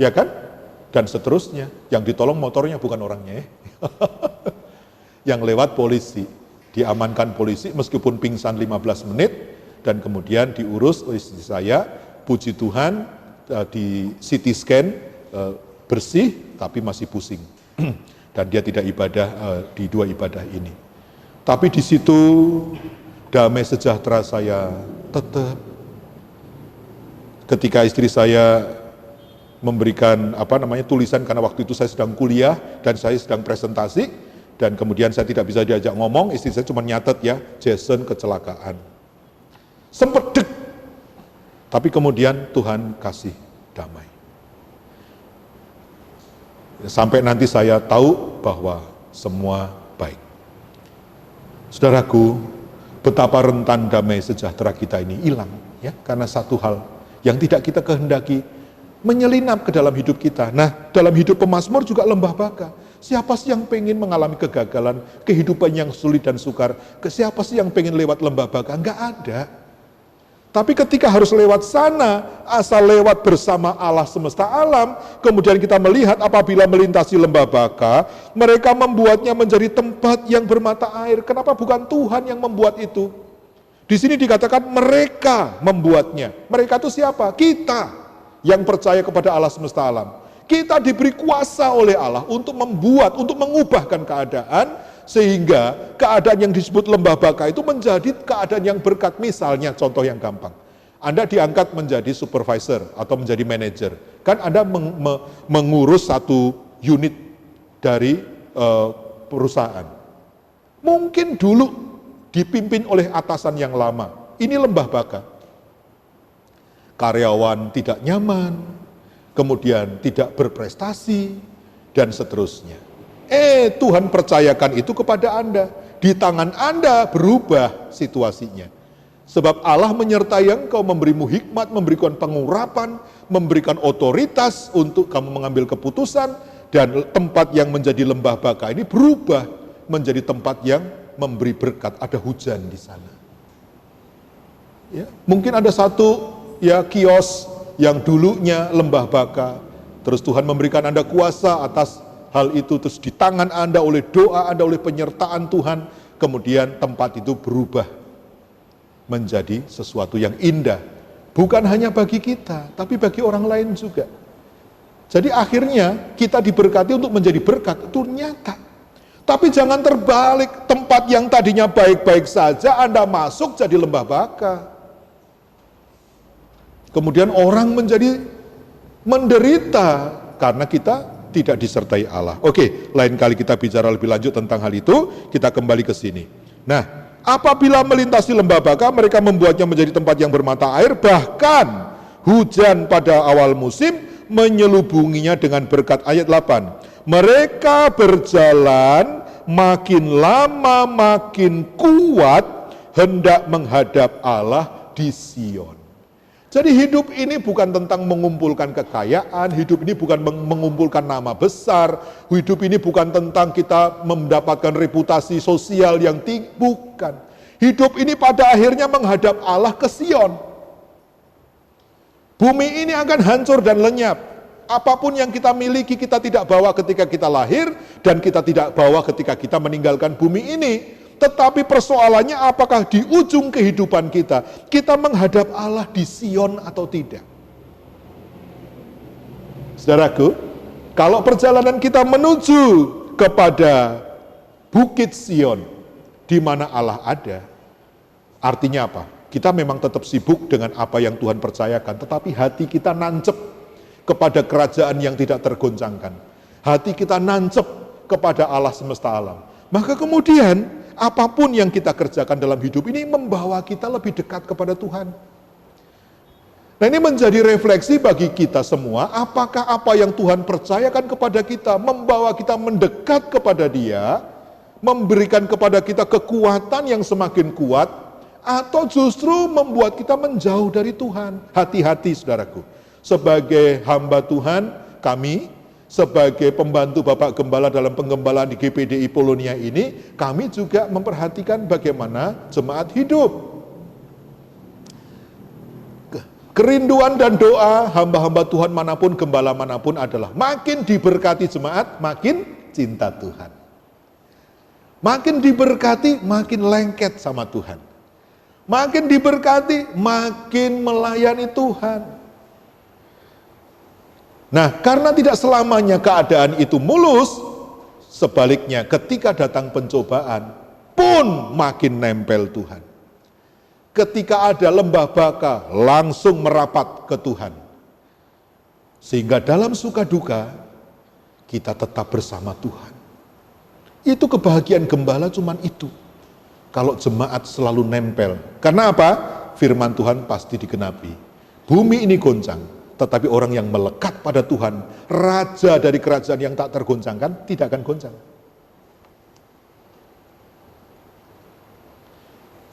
A: Ya kan? Dan seterusnya. Yang ditolong motornya bukan orangnya ya. Yang lewat polisi, diamankan polisi meskipun pingsan 15 menit dan kemudian diurus oleh istri saya, puji Tuhan di CT scan bersih tapi masih pusing dan dia tidak ibadah di 2 ibadah ini. Tapi di situ damai sejahtera saya tetap. Ketika istri saya memberikan tulisan, karena waktu itu saya sedang kuliah dan saya sedang presentasi, Dan kemudian saya tidak bisa diajak ngomong, istri saya cuma nyatet ya, Jason kecelakaan. Sempet dek, tapi kemudian Tuhan kasih damai. Sampai nanti saya tahu bahwa semua baik. Saudaraku, betapa rentan damai sejahtera kita ini hilang, ya, karena satu hal yang tidak kita kehendaki menyelinap ke dalam hidup kita. Nah, dalam hidup pemazmur juga lembah baka. Siapa sih yang pengen mengalami kegagalan, kehidupan yang sulit dan sukar? Siapa sih yang pengen lewat lembah baka? Enggak ada. Tapi ketika harus lewat sana, asal lewat bersama Allah semesta alam, kemudian kita melihat apabila melintasi lembah baka, mereka membuatnya menjadi tempat yang bermata air. Kenapa bukan Tuhan yang membuat itu? Di sini dikatakan mereka membuatnya. Mereka itu siapa? Kita yang percaya kepada Allah semesta alam. Kita diberi kuasa oleh Allah untuk membuat, untuk mengubahkan keadaan, sehingga keadaan yang disebut lembah baka itu menjadi keadaan yang berkat. Misalnya contoh yang gampang, Anda diangkat menjadi supervisor atau menjadi manajer, kan Anda mengurus satu unit dari perusahaan. Mungkin dulu dipimpin oleh atasan yang lama, ini lembah baka. Karyawan tidak nyaman, kemudian tidak berprestasi, dan seterusnya. Tuhan percayakan itu kepada Anda. Di tangan Anda berubah situasinya. Sebab Allah menyertai engkau, memberimu hikmat, memberikan pengurapan, memberikan otoritas untuk kamu mengambil keputusan, dan tempat yang menjadi lembah baka ini berubah menjadi tempat yang memberi berkat. Ada hujan di sana. Ya, mungkin ada satu kios yang dulunya lembah baka, terus Tuhan memberikan Anda kuasa atas hal itu, terus di tangan Anda oleh doa Anda, oleh penyertaan Tuhan, kemudian tempat itu berubah menjadi sesuatu yang indah, bukan hanya bagi kita, tapi bagi orang lain juga. Jadi akhirnya kita diberkati untuk menjadi berkat, itu nyata. Tapi jangan terbalik, tempat yang tadinya baik-baik saja Anda masuk jadi lembah baka. Kemudian orang menjadi menderita karena kita tidak disertai Allah. Oke, lain kali kita bicara lebih lanjut tentang hal itu, kita kembali ke sini. Nah, apabila melintasi lembah baka, mereka membuatnya menjadi tempat yang bermata air, bahkan hujan pada awal musim menyelubunginya dengan berkat. Ayat 8. Mereka berjalan makin lama makin kuat hendak menghadap Allah di Sion. Jadi hidup ini bukan tentang mengumpulkan kekayaan, hidup ini bukan mengumpulkan nama besar, hidup ini bukan tentang kita mendapatkan reputasi sosial yang tinggi, bukan. Hidup ini pada akhirnya menghadap Allah ke Sion. Bumi ini akan hancur dan lenyap. Apapun yang kita miliki kita tidak bawa ketika kita lahir, dan kita tidak bawa ketika kita meninggalkan bumi ini. Tetapi persoalannya apakah di ujung kehidupan kita menghadap Allah di Sion atau tidak? Saudaraku, kalau perjalanan kita menuju kepada Bukit Sion, di mana Allah ada, artinya apa? Kita memang tetap sibuk dengan apa yang Tuhan percayakan, tetapi hati kita nancep kepada kerajaan yang tidak tergoncangkan. Hati kita nancep kepada Allah semesta alam. Maka kemudian apapun yang kita kerjakan dalam hidup ini membawa kita lebih dekat kepada Tuhan. Nah, ini menjadi refleksi bagi kita semua, apakah apa yang Tuhan percayakan kepada kita membawa kita mendekat kepada Dia, memberikan kepada kita kekuatan yang semakin kuat, atau justru membuat kita menjauh dari Tuhan. Hati-hati saudaraku, sebagai hamba Tuhan, kami sebagai pembantu Bapak Gembala dalam penggembalaan di GPDI Polonia ini, kami juga memperhatikan bagaimana jemaat hidup. Kerinduan dan doa hamba-hamba Tuhan manapun, gembala manapun adalah makin diberkati jemaat, makin cinta Tuhan. Makin diberkati, makin lengket sama Tuhan. Makin diberkati, makin melayani Tuhan. Nah, karena tidak selamanya keadaan itu mulus, sebaliknya ketika datang pencobaan pun makin nempel Tuhan. Ketika ada lembah baka, langsung merapat ke Tuhan. Sehingga dalam suka duka, kita tetap bersama Tuhan. Itu kebahagiaan gembala cuman itu. Kalau jemaat selalu nempel. Karena apa? Firman Tuhan pasti digenapi. Bumi ini goncang, tetapi orang yang melekat pada Tuhan, raja dari kerajaan yang tak tergoncangkan, tidak akan goncang.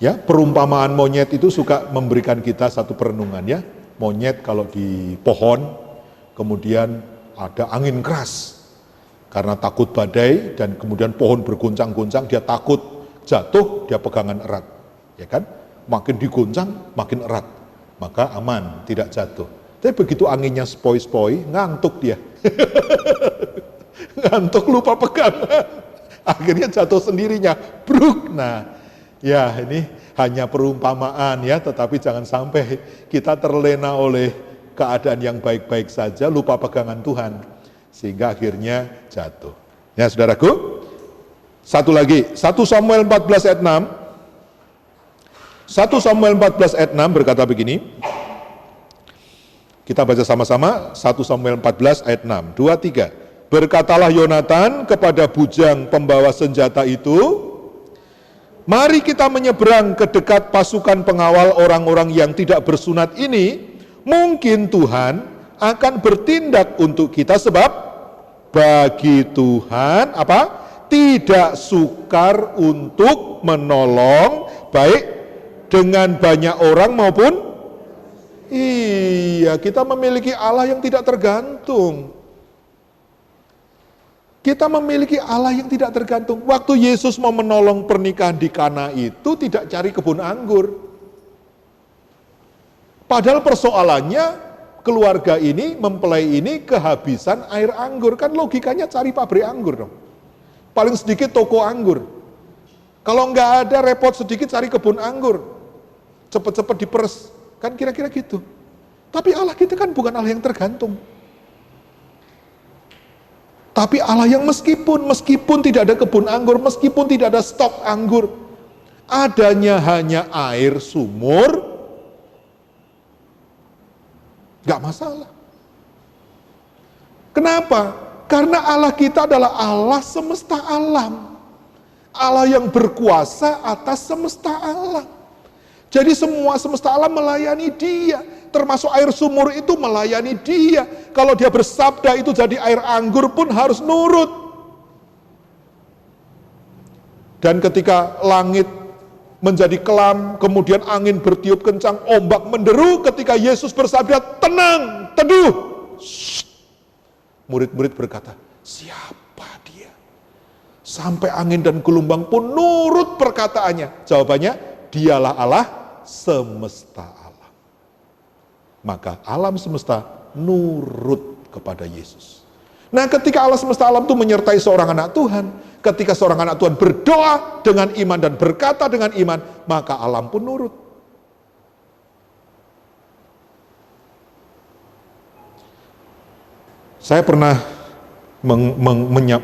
A: Ya, perumpamaan monyet itu suka memberikan kita satu perenungan ya. Monyet kalau di pohon, kemudian ada angin keras. Karena takut badai dan kemudian pohon bergoncang-goncang, dia takut jatuh, dia pegangan erat. Ya kan? Makin digoncang, makin erat. Maka aman, tidak jatuh. Tapi begitu anginnya sepoi-sepoi, ngantuk dia. Ngantuk, lupa pegangan. Akhirnya jatuh sendirinya. Bruk. Nah, ya ini hanya perumpamaan ya, tetapi jangan sampai kita terlena oleh keadaan yang baik-baik saja, lupa pegangan Tuhan. Sehingga akhirnya jatuh. Ya saudaraku, satu lagi, 1 Samuel 14 ayat 6. 1 Samuel 14 ayat 6 berkata begini. Kita baca sama-sama, 1 Samuel 14 ayat 6. 2, 3. Berkatalah Yonatan kepada bujang pembawa senjata itu, mari kita menyeberang ke dekat pasukan pengawal orang-orang yang tidak bersunat ini. Mungkin Tuhan akan bertindak untuk kita, sebab bagi Tuhan apa? Tidak sukar untuk menolong, baik dengan banyak orang maupun iya, kita memiliki Allah yang tidak tergantung. Kita memiliki Allah yang tidak tergantung. Waktu Yesus mau menolong pernikahan di Kana itu tidak cari kebun anggur. Padahal persoalannya keluarga ini, mempelai ini kehabisan air anggur. Kan logikanya cari pabrik anggur dong. Paling sedikit toko anggur. Kalau nggak ada, repot sedikit cari kebun anggur. Cepet-cepet diperes. Kan kira-kira gitu. Tapi Allah kita kan bukan Allah yang tergantung. Tapi Allah yang meskipun tidak ada kebun anggur, meskipun tidak ada stok anggur, adanya hanya air sumur, gak masalah. Kenapa? Karena Allah kita adalah Allah semesta alam. Allah yang berkuasa atas semesta alam. Jadi semua semesta alam melayani Dia. Termasuk air sumur itu melayani Dia. Kalau Dia bersabda itu jadi air anggur pun harus nurut. Dan ketika langit menjadi kelam, kemudian angin bertiup kencang, ombak menderu, ketika Yesus bersabda, tenang, teduh. Murid-murid berkata, siapa Dia? Sampai angin dan gelombang pun nurut perkataannya. Jawabannya, Dialah Allah semesta alam. Maka alam semesta nurut kepada Yesus. Nah, ketika Allah semesta alam itu menyertai seorang anak Tuhan, ketika seorang anak Tuhan berdoa dengan iman dan berkata dengan iman, maka alam pun nurut. Saya pernah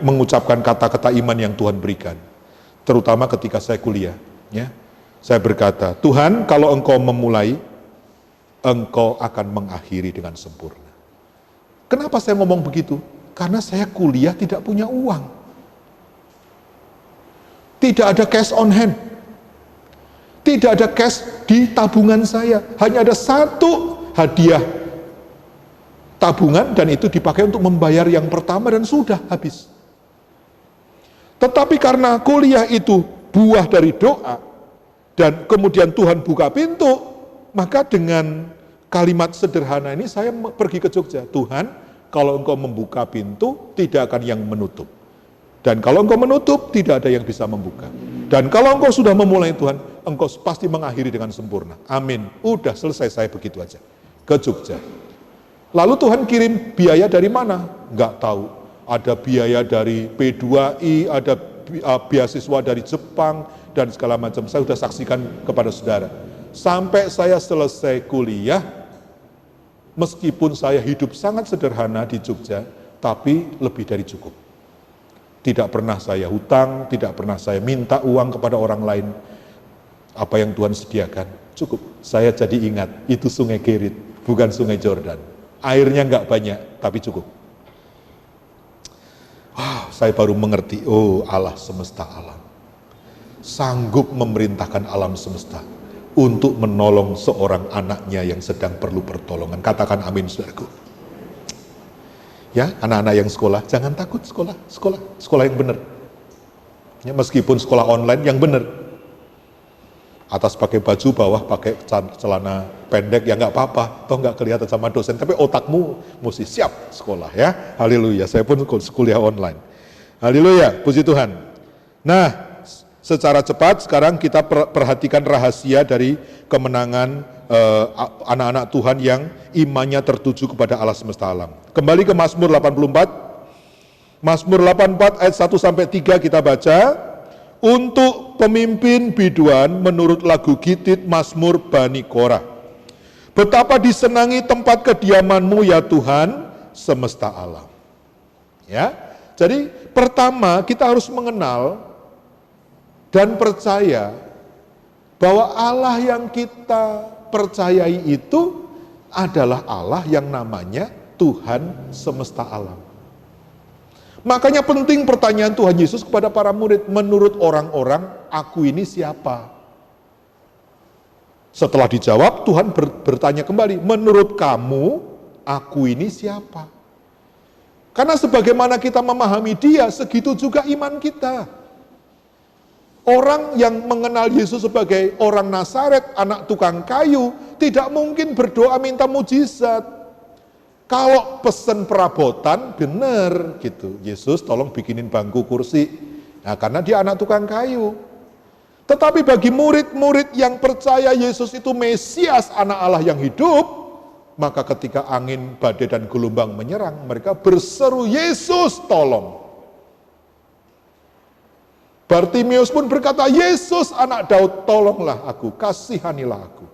A: mengucapkan kata-kata iman yang Tuhan berikan, terutama ketika saya kuliah. Ya, saya berkata, Tuhan, kalau Engkau memulai, Engkau akan mengakhiri dengan sempurna. Kenapa saya ngomong begitu? Karena saya kuliah tidak punya uang. Tidak ada cash on hand. Tidak ada cash di tabungan saya. Hanya ada satu hadiah tabungan dan itu dipakai untuk membayar yang pertama dan sudah habis. Tetapi karena kuliah itu buah dari doa dan kemudian Tuhan buka pintu, maka dengan kalimat sederhana ini saya pergi ke Jogja. Tuhan, kalau Engkau membuka pintu, tidak akan yang menutup. Dan kalau Engkau menutup, tidak ada yang bisa membuka. Dan kalau Engkau sudah memulai Tuhan, Engkau pasti mengakhiri dengan sempurna. Amin. Udah selesai, saya begitu aja. Ke Jogja. Lalu Tuhan kirim biaya dari mana? Enggak tahu. Ada biaya dari P2I, ada beasiswa dari Jepang, dan segala macam. Saya sudah saksikan kepada saudara. Sampai saya selesai kuliah, meskipun saya hidup sangat sederhana di Jogja, tapi lebih dari cukup. Tidak pernah saya hutang, tidak pernah saya minta uang kepada orang lain. Apa yang Tuhan sediakan, cukup. Saya jadi ingat, itu sungai Kerit, bukan sungai Jordan. Airnya enggak banyak, tapi cukup. Wow, saya baru mengerti, oh Allah semesta alam sanggup memerintahkan alam semesta untuk menolong seorang anaknya yang sedang perlu pertolongan. Katakan amin, saudaraku. Ya, anak-anak yang sekolah, jangan takut sekolah yang benar. Ya, meskipun sekolah online yang benar. Atas pakai baju, bawah pakai celana pendek, ya nggak apa-apa, toh nggak kelihatan sama dosen, tapi otakmu mesti siap sekolah ya. Haleluya, saya pun kuliah online. Haleluya, puji Tuhan. Nah, secara cepat sekarang kita perhatikan rahasia dari kemenangan anak-anak Tuhan yang imannya tertuju kepada Allah semesta alam. Kembali ke Mazmur 84. Mazmur 84 ayat 1 sampai 3 kita baca. Untuk pemimpin biduan menurut lagu Gitit Mazmur Bani Korah. Betapa disenangi tempat kediaman-Mu ya Tuhan semesta alam. Ya. Jadi pertama kita harus mengenal dan percaya bahwa Allah yang kita percayai itu adalah Allah yang namanya Tuhan semesta alam. Makanya penting pertanyaan Tuhan Yesus kepada para murid, menurut orang-orang aku ini siapa? Setelah dijawab, Tuhan bertanya kembali, menurut kamu aku ini siapa? Karena sebagaimana kita memahami Dia, segitu juga iman kita. Orang yang mengenal Yesus sebagai orang Nazaret, anak tukang kayu, tidak mungkin berdoa minta mujizat. Kalau pesen perabotan, benar gitu. Yesus tolong bikinin bangku kursi. Nah, karena dia anak tukang kayu. Tetapi bagi murid-murid yang percaya Yesus itu Mesias, anak Allah yang hidup, maka ketika angin, badai, dan gelombang menyerang, mereka berseru, Yesus tolong. Bartimius pun berkata, Yesus anak Daud, tolonglah aku, kasihanilah aku.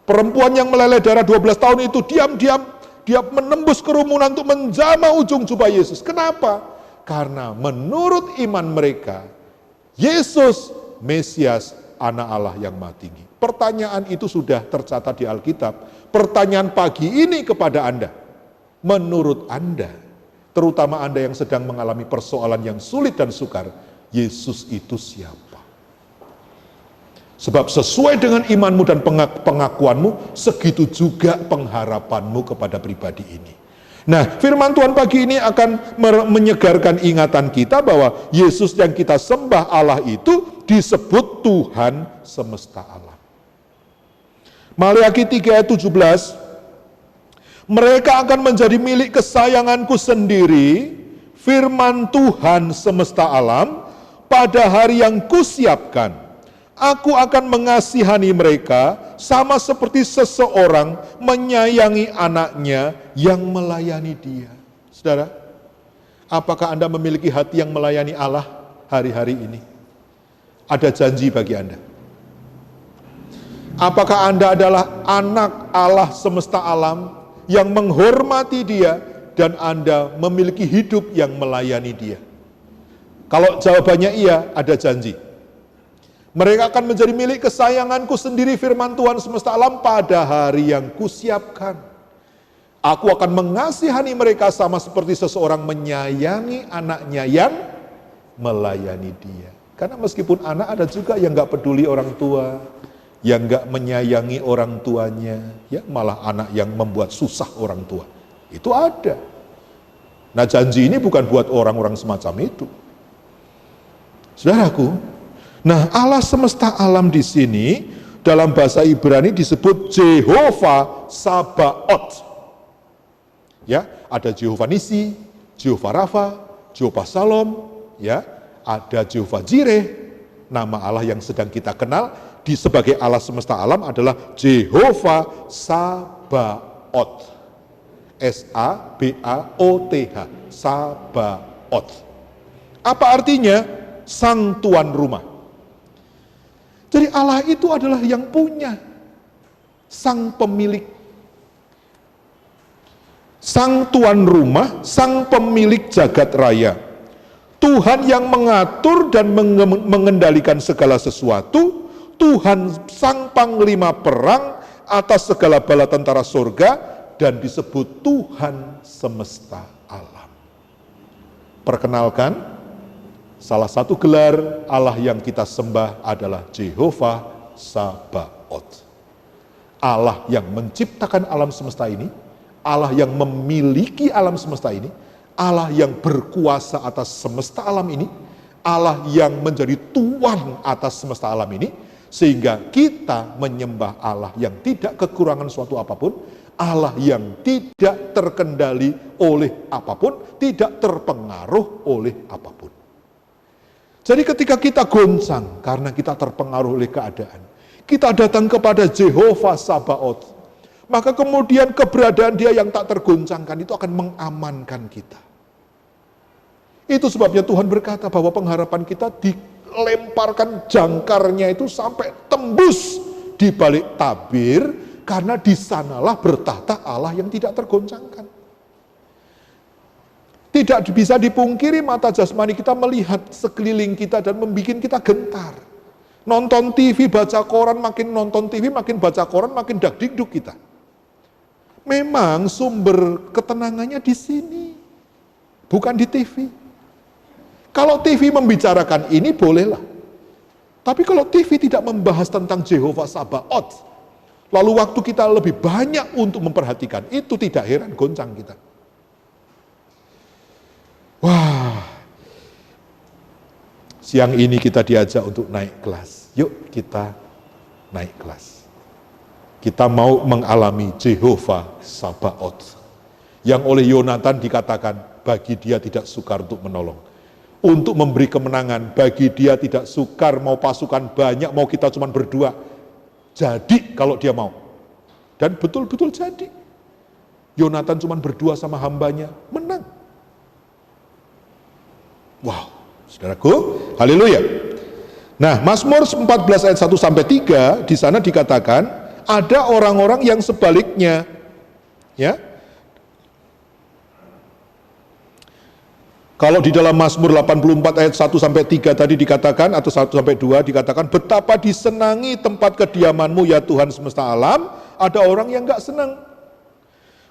A: Perempuan yang meleleh darah 12 tahun itu diam-diam, dia menembus kerumunan untuk menjamah ujung jubah Yesus. Kenapa? Karena menurut iman mereka, Yesus Mesias, anak Allah yang Maha Tinggi. Pertanyaan itu sudah tercatat di Alkitab. Pertanyaan pagi ini kepada Anda, menurut Anda, terutama Anda yang sedang mengalami persoalan yang sulit dan sukar, Yesus itu siapa? Sebab sesuai dengan imanmu dan pengakuanmu, segitu juga pengharapanmu kepada pribadi ini. Nah, firman Tuhan pagi ini akan menyegarkan ingatan kita bahwa Yesus yang kita sembah Allah itu disebut Tuhan semesta alam. Maleakhi 3 ayat 17, mereka akan menjadi milik kesayanganku sendiri, firman Tuhan semesta alam, pada hari yang kusiapkan. Aku akan mengasihani mereka sama seperti seseorang menyayangi anaknya yang melayani dia. Saudara, apakah Anda memiliki hati yang melayani Allah hari-hari ini? Ada janji bagi Anda. Apakah Anda adalah anak Allah semesta alam yang menghormati Dia dan Anda memiliki hidup yang melayani Dia? Kalau jawabannya iya, ada janji. Mereka akan menjadi milik kesayanganku sendiri, firman Tuhan semesta alam, pada hari yang kusiapkan. Aku akan mengasihani mereka sama seperti seseorang menyayangi anaknya yang melayani dia. Karena meskipun anak ada juga yang gak peduli orang tua, yang gak menyayangi orang tuanya, ya malah anak yang membuat susah orang tua. Itu ada. Nah, janji ini bukan buat orang-orang semacam itu. Saudaraku, nah, Allah semesta alam di sini dalam bahasa Ibrani disebut Jehovah Sabaoth. Ya, ada Jehovah Nisi, Jehovah Rafa, Jehovah Shalom, ya, ada Jehovah Jireh. Nama Allah yang sedang kita kenal sebagai Allah semesta alam adalah Jehovah Sabaoth. S-A-B-A-O-T-H, Sabaoth. Apa artinya? Sang tuan rumah. Jadi Allah itu adalah yang punya, sang pemilik, sang tuan rumah, sang pemilik jagat raya. Tuhan yang mengatur dan mengendalikan segala sesuatu, Tuhan sang panglima perang atas segala bala tentara surga, dan disebut Tuhan semesta alam. Perkenalkan, salah satu gelar Allah yang kita sembah adalah Jehovah Sabaoth. Allah yang menciptakan alam semesta ini, Allah yang memiliki alam semesta ini, Allah yang berkuasa atas semesta alam ini, Allah yang menjadi Tuhan atas semesta alam ini, sehingga kita menyembah Allah yang tidak kekurangan suatu apapun, Allah yang tidak terkendali oleh apapun, tidak terpengaruh oleh apapun. Jadi ketika kita goncang karena kita terpengaruh oleh keadaan, kita datang kepada Jehovah Sabaoth, maka kemudian keberadaan Dia yang tak tergoncangkan itu akan mengamankan kita. Itu sebabnya Tuhan berkata bahwa pengharapan kita dilemparkan jangkarnya itu sampai tembus di balik tabir, karena di sanalah bertahta Allah yang tidak tergoncangkan. Tidak bisa dipungkiri mata jasmani kita melihat sekeliling kita dan membuat kita gentar. Nonton TV, baca koran, makin nonton TV, makin baca koran, makin dakdikduk kita. Memang sumber ketenangannya di sini, bukan di TV. Kalau TV membicarakan ini bolehlah. Tapi kalau TV tidak membahas tentang Jehovah Sabaoth, lalu waktu kita lebih banyak untuk memperhatikan, itu tidak heran goncang kita. Wah, siang ini kita diajak untuk naik kelas. Yuk kita naik kelas. Kita mau mengalami Jehovah Sabaoth. Yang oleh Yonatan dikatakan, bagi dia tidak sukar untuk menolong. Untuk memberi kemenangan, bagi dia tidak sukar, mau pasukan banyak, mau kita cuma berdua. Jadi kalau dia mau. Dan betul-betul jadi. Yonatan cuma berdua sama hambanya, menang. Wow, saudaraku, haleluya. Nah, Mazmur 14 ayat 1 sampai 3 di sana dikatakan ada orang-orang yang sebaliknya, ya. Kalau di dalam Mazmur 84 ayat 1 sampai 3 tadi dikatakan, atau 1 sampai 2 dikatakan, betapa disenangi tempat kediamanmu ya Tuhan semesta alam, ada orang yang enggak senang.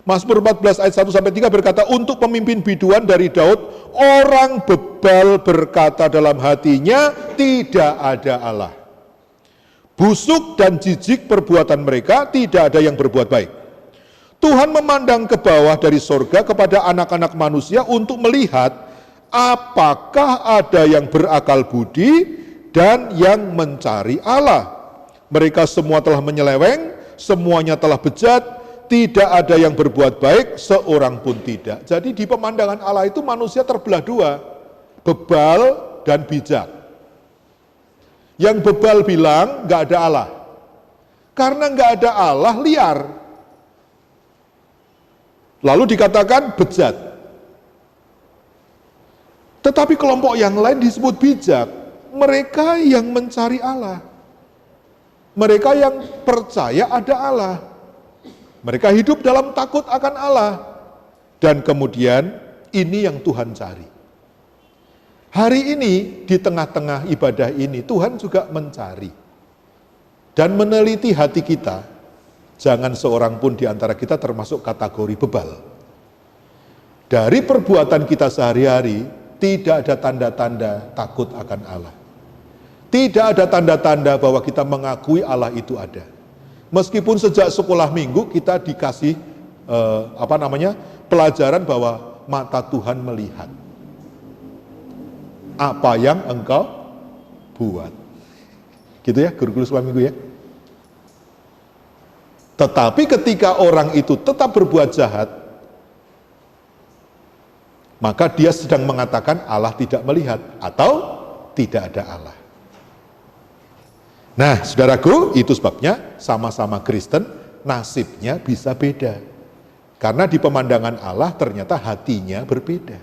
A: Mazmur 14 ayat 1 sampai 3 berkata, untuk pemimpin biduan dari Daud, orang bebal berkata dalam hatinya, tidak ada Allah. Busuk dan jijik perbuatan mereka, tidak ada yang berbuat baik. Tuhan memandang ke bawah dari sorga kepada anak-anak manusia untuk melihat apakah ada yang berakal budi dan yang mencari Allah. Mereka semua telah menyeleweng, semuanya telah bejat, tidak ada yang berbuat baik, seorang pun tidak. Jadi di pemandangan Allah itu manusia terbelah dua, bebal dan bijak. Yang bebal bilang nggak ada Allah, karena nggak ada Allah liar. Lalu dikatakan bejat. Tetapi kelompok yang lain disebut bijak, mereka yang mencari Allah, mereka yang percaya ada Allah. Mereka hidup dalam takut akan Allah. Dan kemudian ini yang Tuhan cari. Hari ini di tengah-tengah ibadah ini Tuhan juga mencari dan meneliti hati kita. Jangan seorang pun di antara kita termasuk kategori bebal. Dari perbuatan kita sehari-hari tidak ada tanda-tanda takut akan Allah. Tidak ada tanda-tanda bahwa kita mengakui Allah itu ada. Meskipun sejak sekolah minggu kita dikasih pelajaran bahwa mata Tuhan melihat apa yang engkau buat. Gitu ya, guru-guru sekolah minggu ya. Tetapi ketika orang itu tetap berbuat jahat, maka dia sedang mengatakan Allah tidak melihat atau tidak ada Allah. Nah, saudaraku, itu sebabnya sama-sama Kristen nasibnya bisa beda. Karena di pemandangan Allah ternyata hatinya berbeda.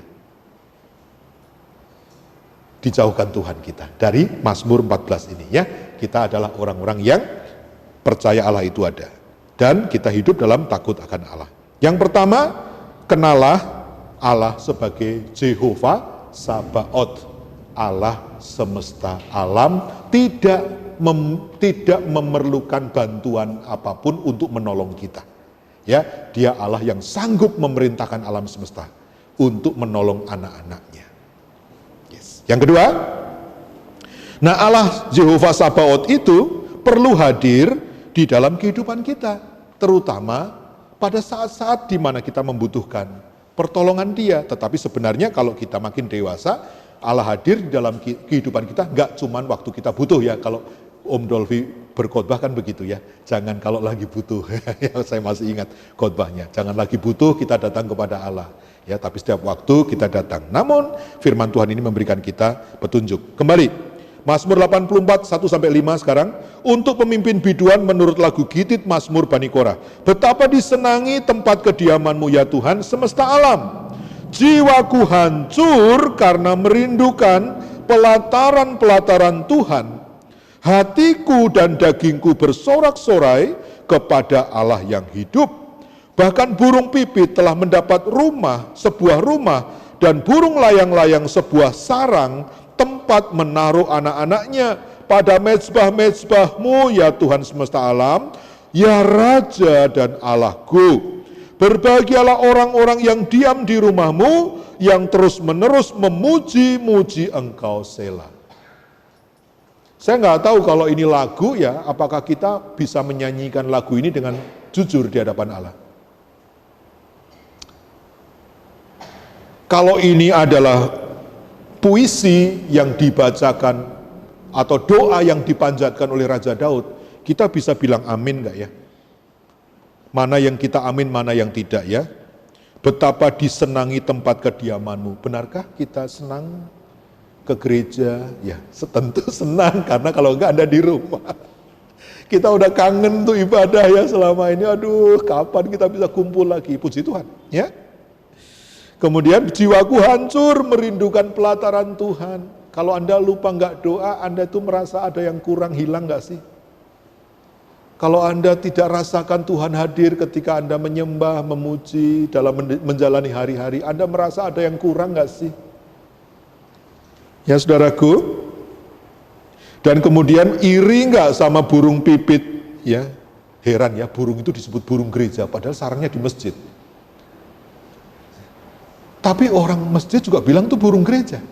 A: Dijauhkan Tuhan kita dari Mazmur 14 ini ya. Kita adalah orang-orang yang percaya Allah itu ada. Dan kita hidup dalam takut akan Allah. Yang pertama, kenalah Allah sebagai Jehovah Sabaoth. Allah semesta alam tidak memerlukan bantuan apapun untuk menolong kita. Ya, dia Allah yang sanggup memerintahkan alam semesta untuk menolong anak-anaknya. Yang kedua, nah Allah Jehovah Sabaoth itu perlu hadir di dalam kehidupan kita, terutama pada saat-saat di mana kita membutuhkan pertolongan Dia. Tetapi sebenarnya kalau kita makin dewasa, Allah hadir di dalam kehidupan kita nggak cuman waktu kita butuh ya. Kalau Om Dolvi berkhotbah kan begitu ya, jangan kalau lagi butuh. Saya masih ingat khotbahnya, jangan lagi butuh kita datang kepada Allah ya, tapi setiap waktu kita datang. Namun firman Tuhan ini memberikan kita petunjuk. Kembali Mazmur 84 1-5 sekarang. Untuk pemimpin biduan menurut lagu Gitit Mazmur Bani Korah. Betapa disenangi tempat kediaman-Mu ya Tuhan semesta alam. Jiwaku hancur karena merindukan pelataran-pelataran Tuhan. Hatiku dan dagingku bersorak-sorai kepada Allah yang hidup. Bahkan burung pipit telah mendapat sebuah rumah, dan burung layang-layang sebuah sarang, tempat menaruh anak-anaknya. Pada mezbah-mezbah-Mu ya Tuhan semesta alam, ya Raja dan Allahku. Berbahagialah orang-orang yang diam di rumah-Mu, yang terus-menerus memuji-muji Engkau. Selah. Saya nggak tahu kalau ini lagu ya, apakah kita bisa menyanyikan lagu ini dengan jujur di hadapan Allah. Kalau ini adalah puisi yang dibacakan atau doa yang dipanjatkan oleh Raja Daud, kita bisa bilang amin nggak ya? Mana yang kita amin, mana yang tidak ya? Betapa disenangi tempat kediaman-Mu. Benarkah kita senang ke gereja? Ya, tentu senang, karena kalau enggak Anda di rumah. Kita udah kangen tuh ibadah ya selama ini. Aduh, kapan kita bisa kumpul lagi? Puji Tuhan, ya. Kemudian jiwaku hancur merindukan pelataran Tuhan. Kalau Anda lupa nggak doa, Anda itu merasa ada yang kurang, hilang nggak sih? Kalau Anda tidak rasakan Tuhan hadir ketika Anda menyembah, memuji, dalam menjalani hari-hari, Anda merasa ada yang kurang nggak sih? Ya saudaraku, dan kemudian iri nggak sama burung pipit? Ya, heran ya, burung itu disebut burung gereja, padahal sarangnya di masjid. Tapi orang masjid juga bilang itu burung gereja.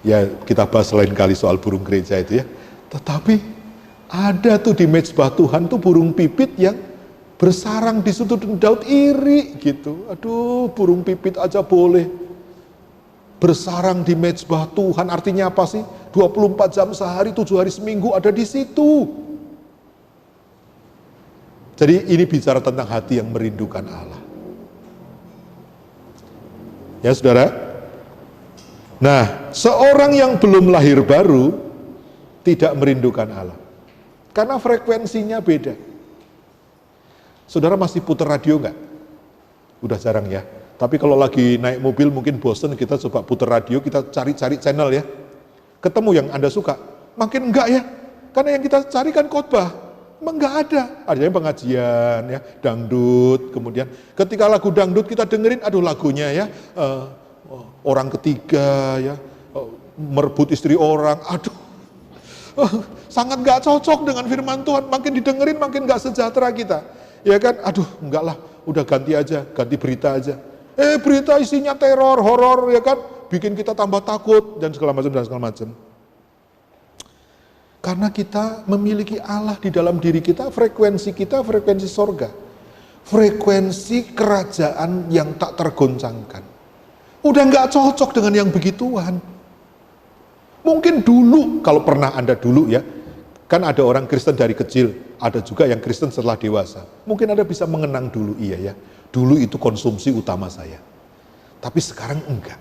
A: Ya, kita bahas lain kali soal burung gereja itu ya. Tetapi ada tuh di mezbah Tuhan tuh burung pipit yang bersarang di situ, Daud iri gitu. Aduh, burung pipit aja boleh bersarang di mezbah Tuhan. Artinya apa sih? 24 jam sehari, 7 hari seminggu ada di situ. Jadi ini bicara tentang hati yang merindukan Allah. Ya saudara. Nah, seorang yang belum lahir baru tidak merindukan Allah. Karena frekuensinya beda. Saudara masih putar radio enggak? Udah jarang ya. Tapi kalau lagi naik mobil mungkin bosen, kita coba putar radio, kita cari-cari channel ya. Ketemu yang Anda suka. Makin enggak ya. Karena yang kita cari kan khotbah. Emang enggak ada. Adanya pengajian ya, dangdut. Kemudian ketika lagu dangdut kita dengerin, aduh lagunya ya, orang ketiga ya, merebut istri orang, aduh, sangat gak cocok dengan firman Tuhan. Makin didengerin makin gak sejahtera kita, ya kan? Aduh, enggak lah, udah ganti aja, ganti berita aja. Berita isinya teror, horor, ya kan? Bikin kita tambah takut dan segala macam. Karena kita memiliki Allah di dalam diri kita, frekuensi sorga, frekuensi kerajaan yang tak tergoncangkan. Udah nggak cocok dengan yang begituan. Mungkin dulu, kalau pernah Anda dulu ya, kan ada orang Kristen dari kecil, ada juga yang Kristen setelah dewasa. Mungkin Anda bisa mengenang dulu, iya ya, dulu itu konsumsi utama saya. Tapi sekarang enggak.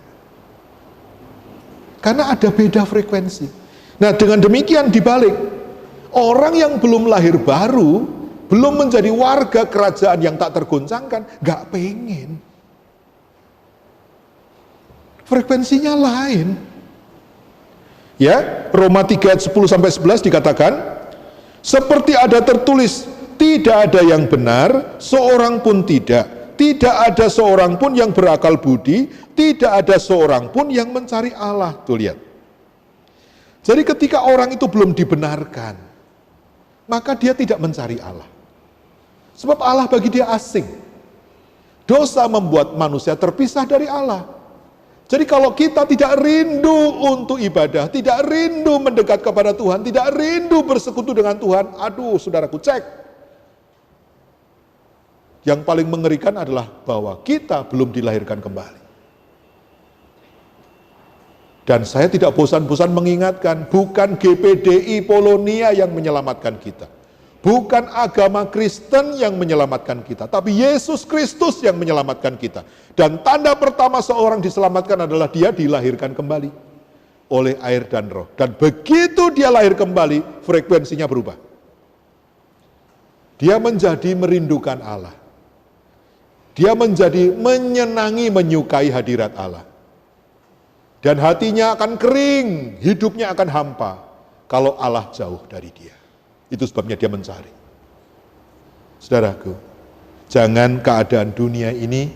A: Karena ada beda frekuensi. Nah dengan demikian dibalik, orang yang belum lahir baru, belum menjadi warga kerajaan yang tak tergoncangkan, nggak pengen. Frekuensinya lain. Ya, Roma 3 ayat 10-11 dikatakan, seperti ada tertulis, tidak ada yang benar, seorang pun tidak. Tidak ada seorang pun yang berakal budi, tidak ada seorang pun yang mencari Allah. Tuh lihat. Jadi ketika orang itu belum dibenarkan, maka dia tidak mencari Allah. Sebab Allah bagi dia asing. Dosa membuat manusia terpisah dari Allah. Jadi kalau kita tidak rindu untuk ibadah, tidak rindu mendekat kepada Tuhan, tidak rindu bersekutu dengan Tuhan, aduh saudaraku, cek. Yang paling mengerikan adalah bahwa kita belum dilahirkan kembali. Dan saya tidak bosan-bosan mengingatkan, bukan GPDI Polonia yang menyelamatkan kita. Bukan agama Kristen yang menyelamatkan kita, tapi Yesus Kristus yang menyelamatkan kita. Dan tanda pertama seorang diselamatkan adalah dia dilahirkan kembali oleh air dan roh. Dan begitu dia lahir kembali, frekuensinya berubah. Dia menjadi merindukan Allah. Dia menjadi menyenangi, menyukai hadirat Allah. Dan hatinya akan kering, hidupnya akan hampa kalau Allah jauh dari dia. Itu sebabnya dia mencari. Saudaraku, jangan keadaan dunia ini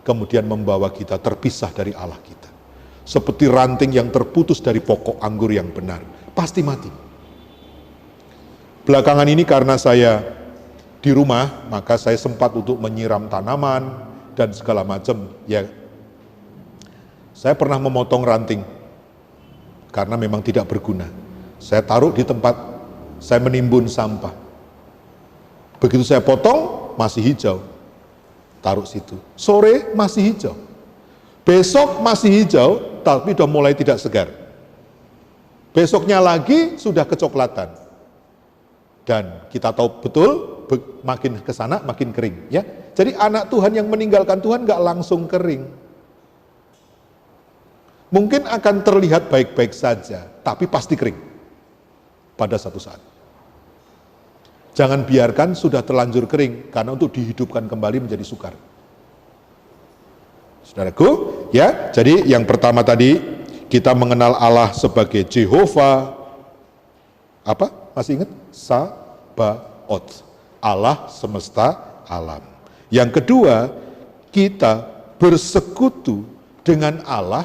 A: kemudian membawa kita terpisah dari Allah kita. Seperti ranting yang terputus dari pokok anggur yang benar, pasti mati. Belakangan ini karena saya di rumah, maka saya sempat untuk menyiram tanaman dan segala macam. Ya, saya pernah memotong ranting karena memang tidak berguna. Saya taruh di tempat saya menimbun sampah. Begitu saya potong, masih hijau. Taruh situ. Sore masih hijau. Besok masih hijau, tapi sudah mulai tidak segar. Besoknya lagi sudah kecoklatan. Dan kita tahu betul, makin ke sana makin kering. Ya, jadi anak Tuhan yang meninggalkan Tuhan nggak langsung kering. Mungkin akan terlihat baik-baik saja, tapi pasti kering pada satu saat. Jangan biarkan sudah terlanjur kering, karena untuk dihidupkan kembali menjadi sukar. Saudaraku, ya, jadi yang pertama tadi, kita mengenal Allah sebagai Jehovah, apa? Masih ingat? Sabaoth, Allah semesta alam. Yang kedua, kita bersekutu dengan Allah,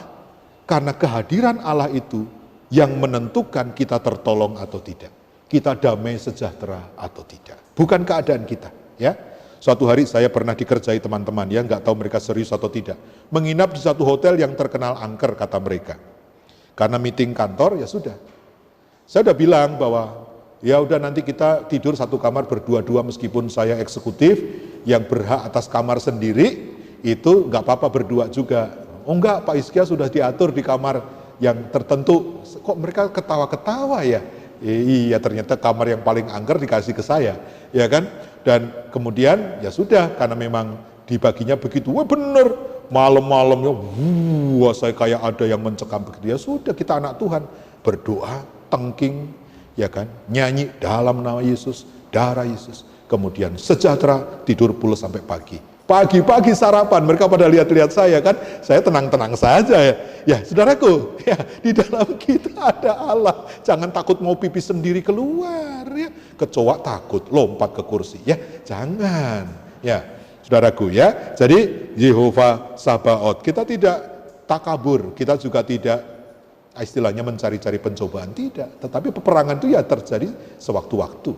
A: karena kehadiran Allah itu yang menentukan kita tertolong atau tidak. Kita damai sejahtera atau tidak. Bukan keadaan kita, ya. Suatu hari saya pernah dikerjai teman-teman, ya, nggak tahu mereka serius atau tidak. Menginap di satu hotel yang terkenal angker, kata mereka. Karena meeting kantor, ya sudah. Saya udah bilang bahwa, ya udah nanti kita tidur satu kamar berdua-dua, meskipun saya eksekutif, yang berhak atas kamar sendiri, itu nggak apa-apa berdua juga. Oh enggak, Pak Iskia sudah diatur di kamar yang tertentu. Kok mereka ketawa-ketawa ya? Iya, ternyata kamar yang paling angker dikasih ke saya, ya kan? Dan kemudian ya sudah, karena memang dibaginya begitu. Wah bener, malam-malamnya, wah saya kayak ada yang mencekam begitu. Ya sudah, kita anak Tuhan, berdoa, tengking, ya kan? Nyanyi dalam nama Yesus, darah Yesus. Kemudian sejahtera, tidur pulas sampai pagi. Pagi-pagi sarapan, mereka pada lihat-lihat saya kan, saya tenang-tenang saja ya. Ya, saudaraku, ya di dalam kita ada Allah. Jangan takut mau pipis sendiri keluar ya. Kecoa takut lompat ke kursi ya. Jangan. Ya, saudaraku ya. Jadi Jehovah Sabaoth, kita tidak takabur, kita juga tidak istilahnya mencari-cari pencobaan, tidak. Tetapi peperangan itu ya terjadi sewaktu-waktu.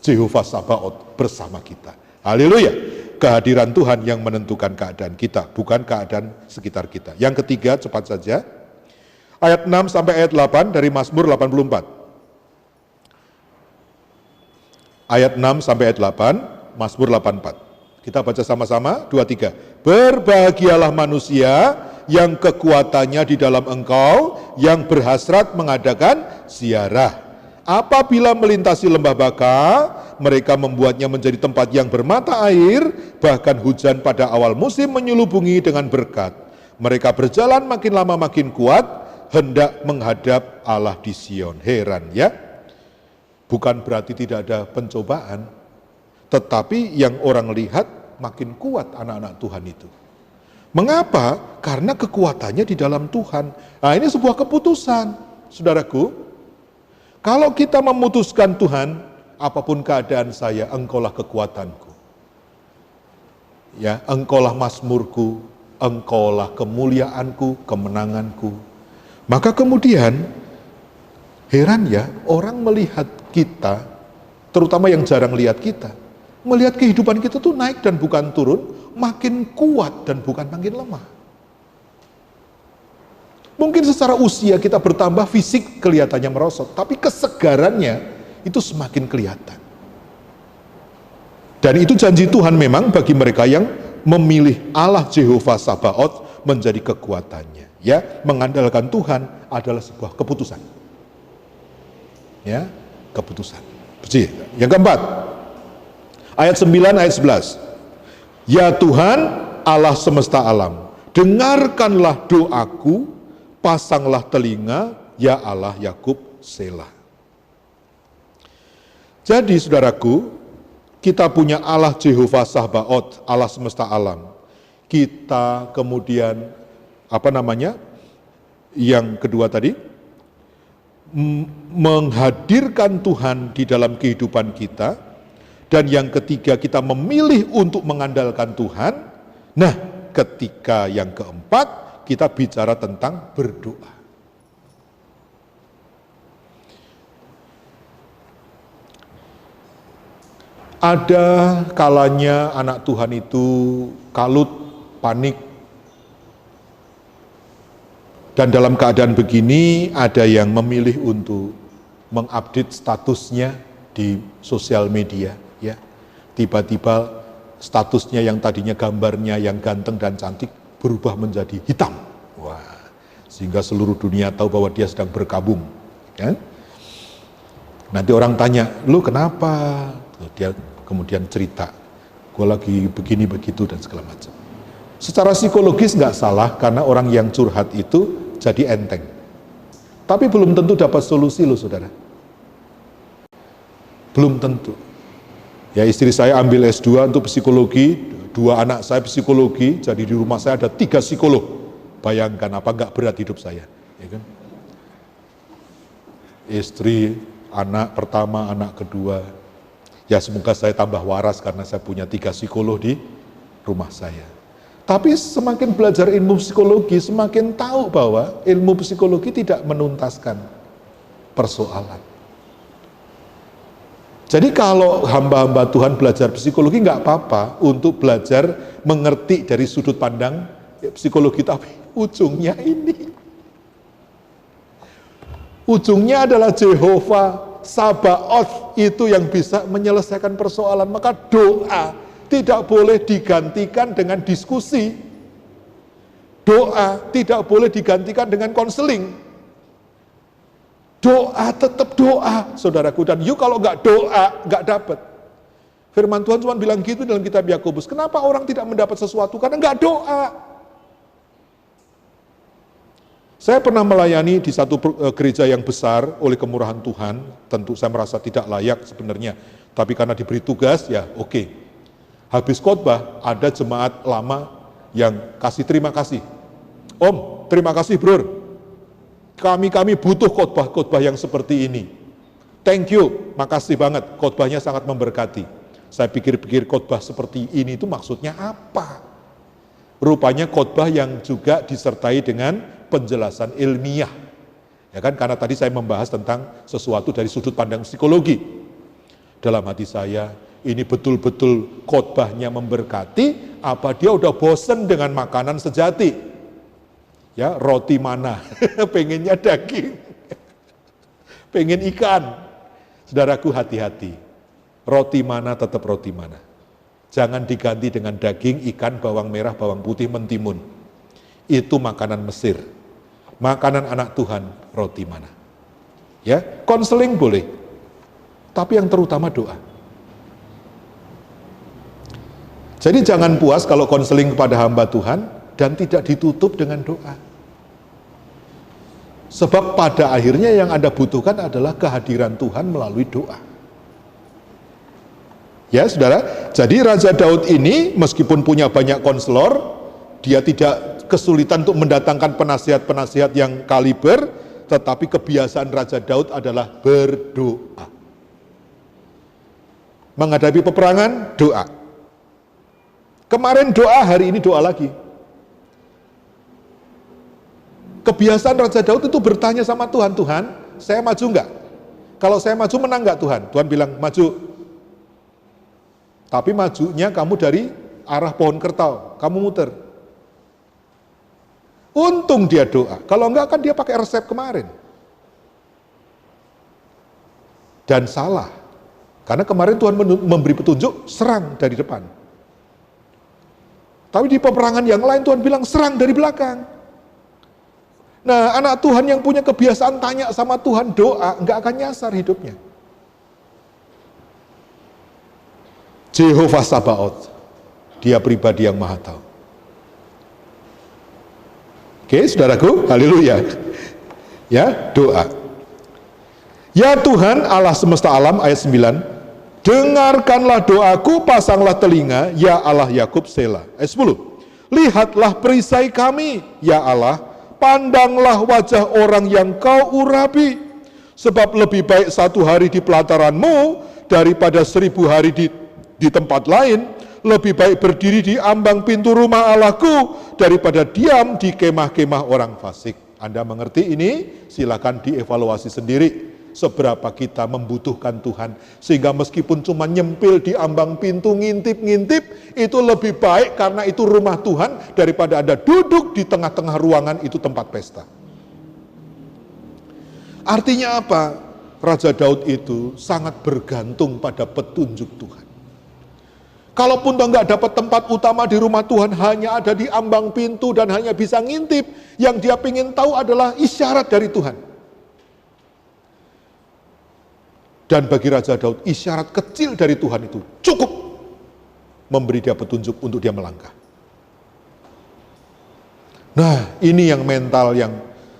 A: Jehovah Sabaoth bersama kita. Haleluya. Kehadiran Tuhan yang menentukan keadaan kita, bukan keadaan sekitar kita. Yang ketiga, cepat saja. Ayat 6 sampai ayat 8 dari Mazmur 84. Ayat 6 sampai ayat 8, Mazmur 84. Kita baca sama-sama, 2, 3. Berbahagialah manusia yang kekuatannya di dalam Engkau, yang berhasrat mengadakan ziarah. Apabila melintasi lembah Baka, mereka membuatnya menjadi tempat yang bermata air, bahkan hujan pada awal musim menyelubungi dengan berkat. Mereka berjalan makin lama makin kuat, hendak menghadap Allah di Sion. Heran ya, bukan berarti tidak ada pencobaan, tetapi yang orang lihat makin kuat anak-anak Tuhan itu. Mengapa? Karena kekuatannya di dalam Tuhan. Nah ini sebuah keputusan, saudaraku. Kalau kita memutuskan Tuhan, apapun keadaan saya, Engkaulah kekuatanku. Ya, Engkaulah mazmurku, Engkaulah kemuliaanku, kemenanganku. Maka kemudian, heran ya, orang melihat kita, terutama yang jarang lihat kita, melihat kehidupan kita tuh naik dan bukan turun, makin kuat dan bukan makin lemah. Mungkin secara usia kita bertambah, fisik kelihatannya merosot, tapi kesegarannya itu semakin kelihatan. Dan itu janji Tuhan memang bagi mereka yang memilih Allah Jehovah Sabaoth menjadi kekuatannya. Ya, mengandalkan Tuhan adalah sebuah keputusan. Ya, keputusan. Yang keempat, ayat 9, ayat 11. Ya Tuhan, Allah semesta alam, dengarkanlah doaku, pasanglah telinga, ya Allah Yakub, Selah. Jadi saudaraku, kita punya Allah Jehovah Sabaoth, Allah semesta alam. Kita kemudian, yang kedua tadi, menghadirkan Tuhan di dalam kehidupan kita. Dan yang ketiga, kita memilih untuk mengandalkan Tuhan. Nah, ketika yang keempat, kita bicara tentang berdoa. Ada kalanya anak Tuhan itu kalut, panik. Dan dalam keadaan begini, ada yang memilih untuk mengupdate statusnya di sosial media. Ya, tiba-tiba statusnya yang tadinya gambarnya yang ganteng dan cantik berubah menjadi hitam. Wah, sehingga seluruh dunia tahu bahwa dia sedang berkabung. Ya? Nanti orang tanya, lu kenapa? Dia kemudian cerita, gue lagi begini begitu dan segala macam. Secara psikologis nggak salah karena orang yang curhat itu jadi enteng. Tapi belum tentu dapat solusi loh saudara. Belum tentu. Ya, istri saya ambil S2 untuk psikologi, 2 anak saya psikologi, jadi di rumah saya ada 3 psikolog. Bayangkan apa nggak berat hidup saya, ya kan? Istri, anak pertama, anak kedua. Ya semoga saya tambah waras karena saya punya 3 psikolog di rumah saya. Tapi semakin belajar ilmu psikologi, semakin tahu bahwa ilmu psikologi tidak menuntaskan persoalan. Jadi kalau hamba-hamba Tuhan belajar psikologi nggak apa-apa untuk belajar mengerti dari sudut pandang psikologi, tapi ujungnya ini. Ujungnya adalah Jehovah Sabaoth itu yang bisa menyelesaikan persoalan. Maka doa tidak boleh digantikan dengan diskusi. Doa tidak boleh digantikan dengan konseling. Doa tetap doa, saudaraku. Dan you kalau nggak doa, nggak dapat. Firman Tuhan cuma bilang gitu dalam kitab Yakobus. Kenapa orang tidak mendapat sesuatu? Karena nggak doa. Saya pernah melayani di satu gereja yang besar oleh kemurahan Tuhan. Tentu saya merasa tidak layak sebenarnya. Tapi karena diberi tugas, ya oke. Habis khotbah, ada jemaat lama yang kasih terima kasih. Om, terima kasih bro. Kami butuh khotbah-khotbah yang seperti ini. Thank you, makasih banget, khotbahnya sangat memberkati. Saya pikir-pikir khotbah seperti ini itu maksudnya apa? Rupanya khotbah yang juga disertai dengan penjelasan ilmiah. Ya kan, karena tadi saya membahas tentang sesuatu dari sudut pandang psikologi. Dalam hati saya, ini betul-betul khotbahnya memberkati, apa dia udah bosen dengan makanan sejati? Ya, roti mana? Pengennya daging. Pengen ikan. Saudaraku, hati-hati. Roti mana tetap roti mana. Jangan diganti dengan daging, ikan, bawang merah, bawang putih, mentimun. Itu makanan Mesir. Makanan anak Tuhan, roti mana. Ya, konseling boleh. Tapi yang terutama doa. Jadi jangan puas kalau konseling kepada hamba Tuhan dan tidak ditutup dengan doa. Sebab pada akhirnya yang Anda butuhkan adalah kehadiran Tuhan melalui doa. Ya saudara, jadi Raja Daud ini meskipun punya banyak konselor, dia tidak kesulitan untuk mendatangkan penasihat-penasihat yang kaliber, tetapi kebiasaan Raja Daud adalah berdoa. Menghadapi peperangan, doa. Kemarin doa, hari ini doa lagi. Kebiasaan Raja Daud itu bertanya sama Tuhan, Tuhan, saya maju enggak? Kalau saya maju menang enggak Tuhan? Tuhan bilang, maju. Tapi majunya kamu dari arah pohon kertau, kamu muter. Untung dia doa. Kalau enggak kan dia pakai resep kemarin. Dan salah. Karena kemarin Tuhan memberi petunjuk, serang dari depan. Tapi di peperangan yang lain Tuhan bilang serang dari belakang. Nah, anak Tuhan yang punya kebiasaan tanya sama Tuhan doa, enggak akan nyasar hidupnya. Jehovah Sabaoth, dia pribadi yang maha tahu. Oke, saudaraku, haleluya. Ya, doa. Ya Tuhan Allah semesta alam, ayat 9, dengarkanlah doaku, pasanglah telinga, ya Allah Yakub, Selah. Ayat 10, lihatlah perisai kami, ya Allah, pandanglah wajah orang yang kau urapi, sebab lebih baik 1 hari di pelataranmu, daripada 1000 hari di tempat lain. Lebih baik berdiri di ambang pintu rumah Allahku, daripada diam di kemah-kemah orang fasik. Anda mengerti ini? Silakan dievaluasi sendiri. Seberapa kita membutuhkan Tuhan, sehingga meskipun cuma nyempil di ambang pintu, ngintip-ngintip, itu lebih baik karena itu rumah Tuhan, daripada Anda duduk di tengah-tengah ruangan itu tempat pesta. Artinya apa? Raja Daud itu sangat bergantung pada petunjuk Tuhan. Kalaupun nggak dapat tempat utama di rumah Tuhan, hanya ada di ambang pintu dan hanya bisa ngintip, yang dia ingin tahu adalah isyarat dari Tuhan. Dan bagi Raja Daud, isyarat kecil dari Tuhan itu cukup memberi dia petunjuk untuk dia melangkah. Nah, ini yang mental yang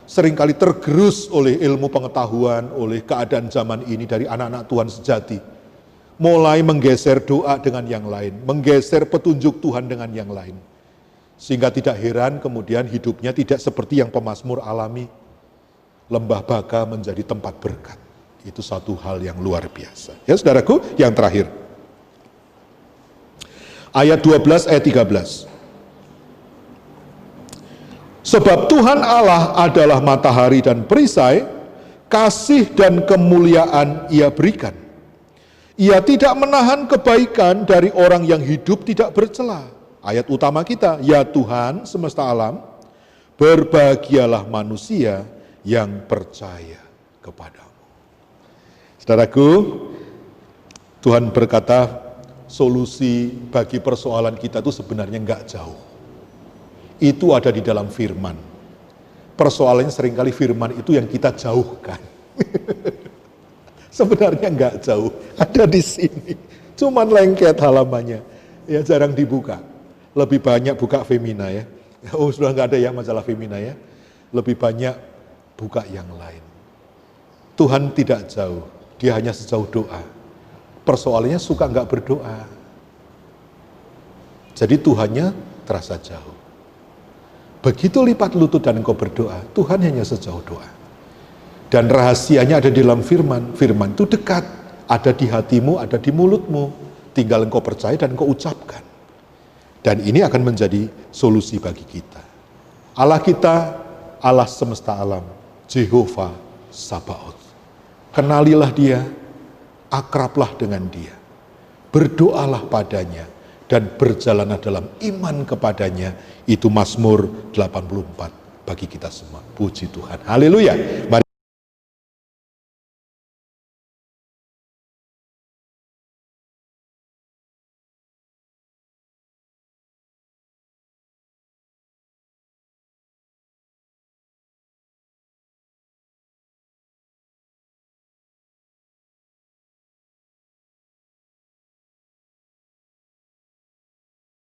A: seringkali tergerus oleh ilmu pengetahuan, oleh keadaan zaman ini dari anak-anak Tuhan sejati. Mulai menggeser doa dengan yang lain, menggeser petunjuk Tuhan dengan yang lain. Sehingga tidak heran kemudian hidupnya tidak seperti yang pemazmur alami. Lembah Baka menjadi tempat berkat. Itu satu hal yang luar biasa. Ya saudaraku, yang terakhir. Ayat 12, ayat 13. Sebab Tuhan Allah adalah matahari dan perisai, kasih dan kemuliaan Ia berikan. Ia tidak menahan kebaikan dari orang yang hidup tidak bercela. Ayat utama kita, ya Tuhan semesta alam, berbahagialah manusia yang percaya kepadamu. Saudaraku, Tuhan berkata, solusi bagi persoalan kita itu sebenarnya enggak jauh. Itu ada di dalam firman. Persoalannya seringkali firman itu yang kita jauhkan. Sebenarnya enggak jauh, ada di sini. Cuman lengket halamannya, ya jarang dibuka. Lebih banyak buka Femina ya. Oh sudah enggak ada ya masalah Femina ya. Lebih banyak buka yang lain. Tuhan tidak jauh, dia hanya sejauh doa. Persoalannya suka enggak berdoa. Jadi Tuhannya terasa jauh. Begitu lipat lutut dan engkau berdoa, Tuhan hanya sejauh doa. Dan rahasianya ada di dalam firman. Firman itu dekat, ada di hatimu, ada di mulutmu. Tinggal engkau percaya dan engkau ucapkan. Dan ini akan menjadi solusi bagi kita. Allah kita, Allah semesta alam, Jehovah Sabaoth. Kenalilah dia, akrablah dengan dia. Berdoalah padanya, dan berjalanlah dalam iman kepadanya. Itu Mazmur 84 bagi kita semua. Puji Tuhan. Haleluya. Mari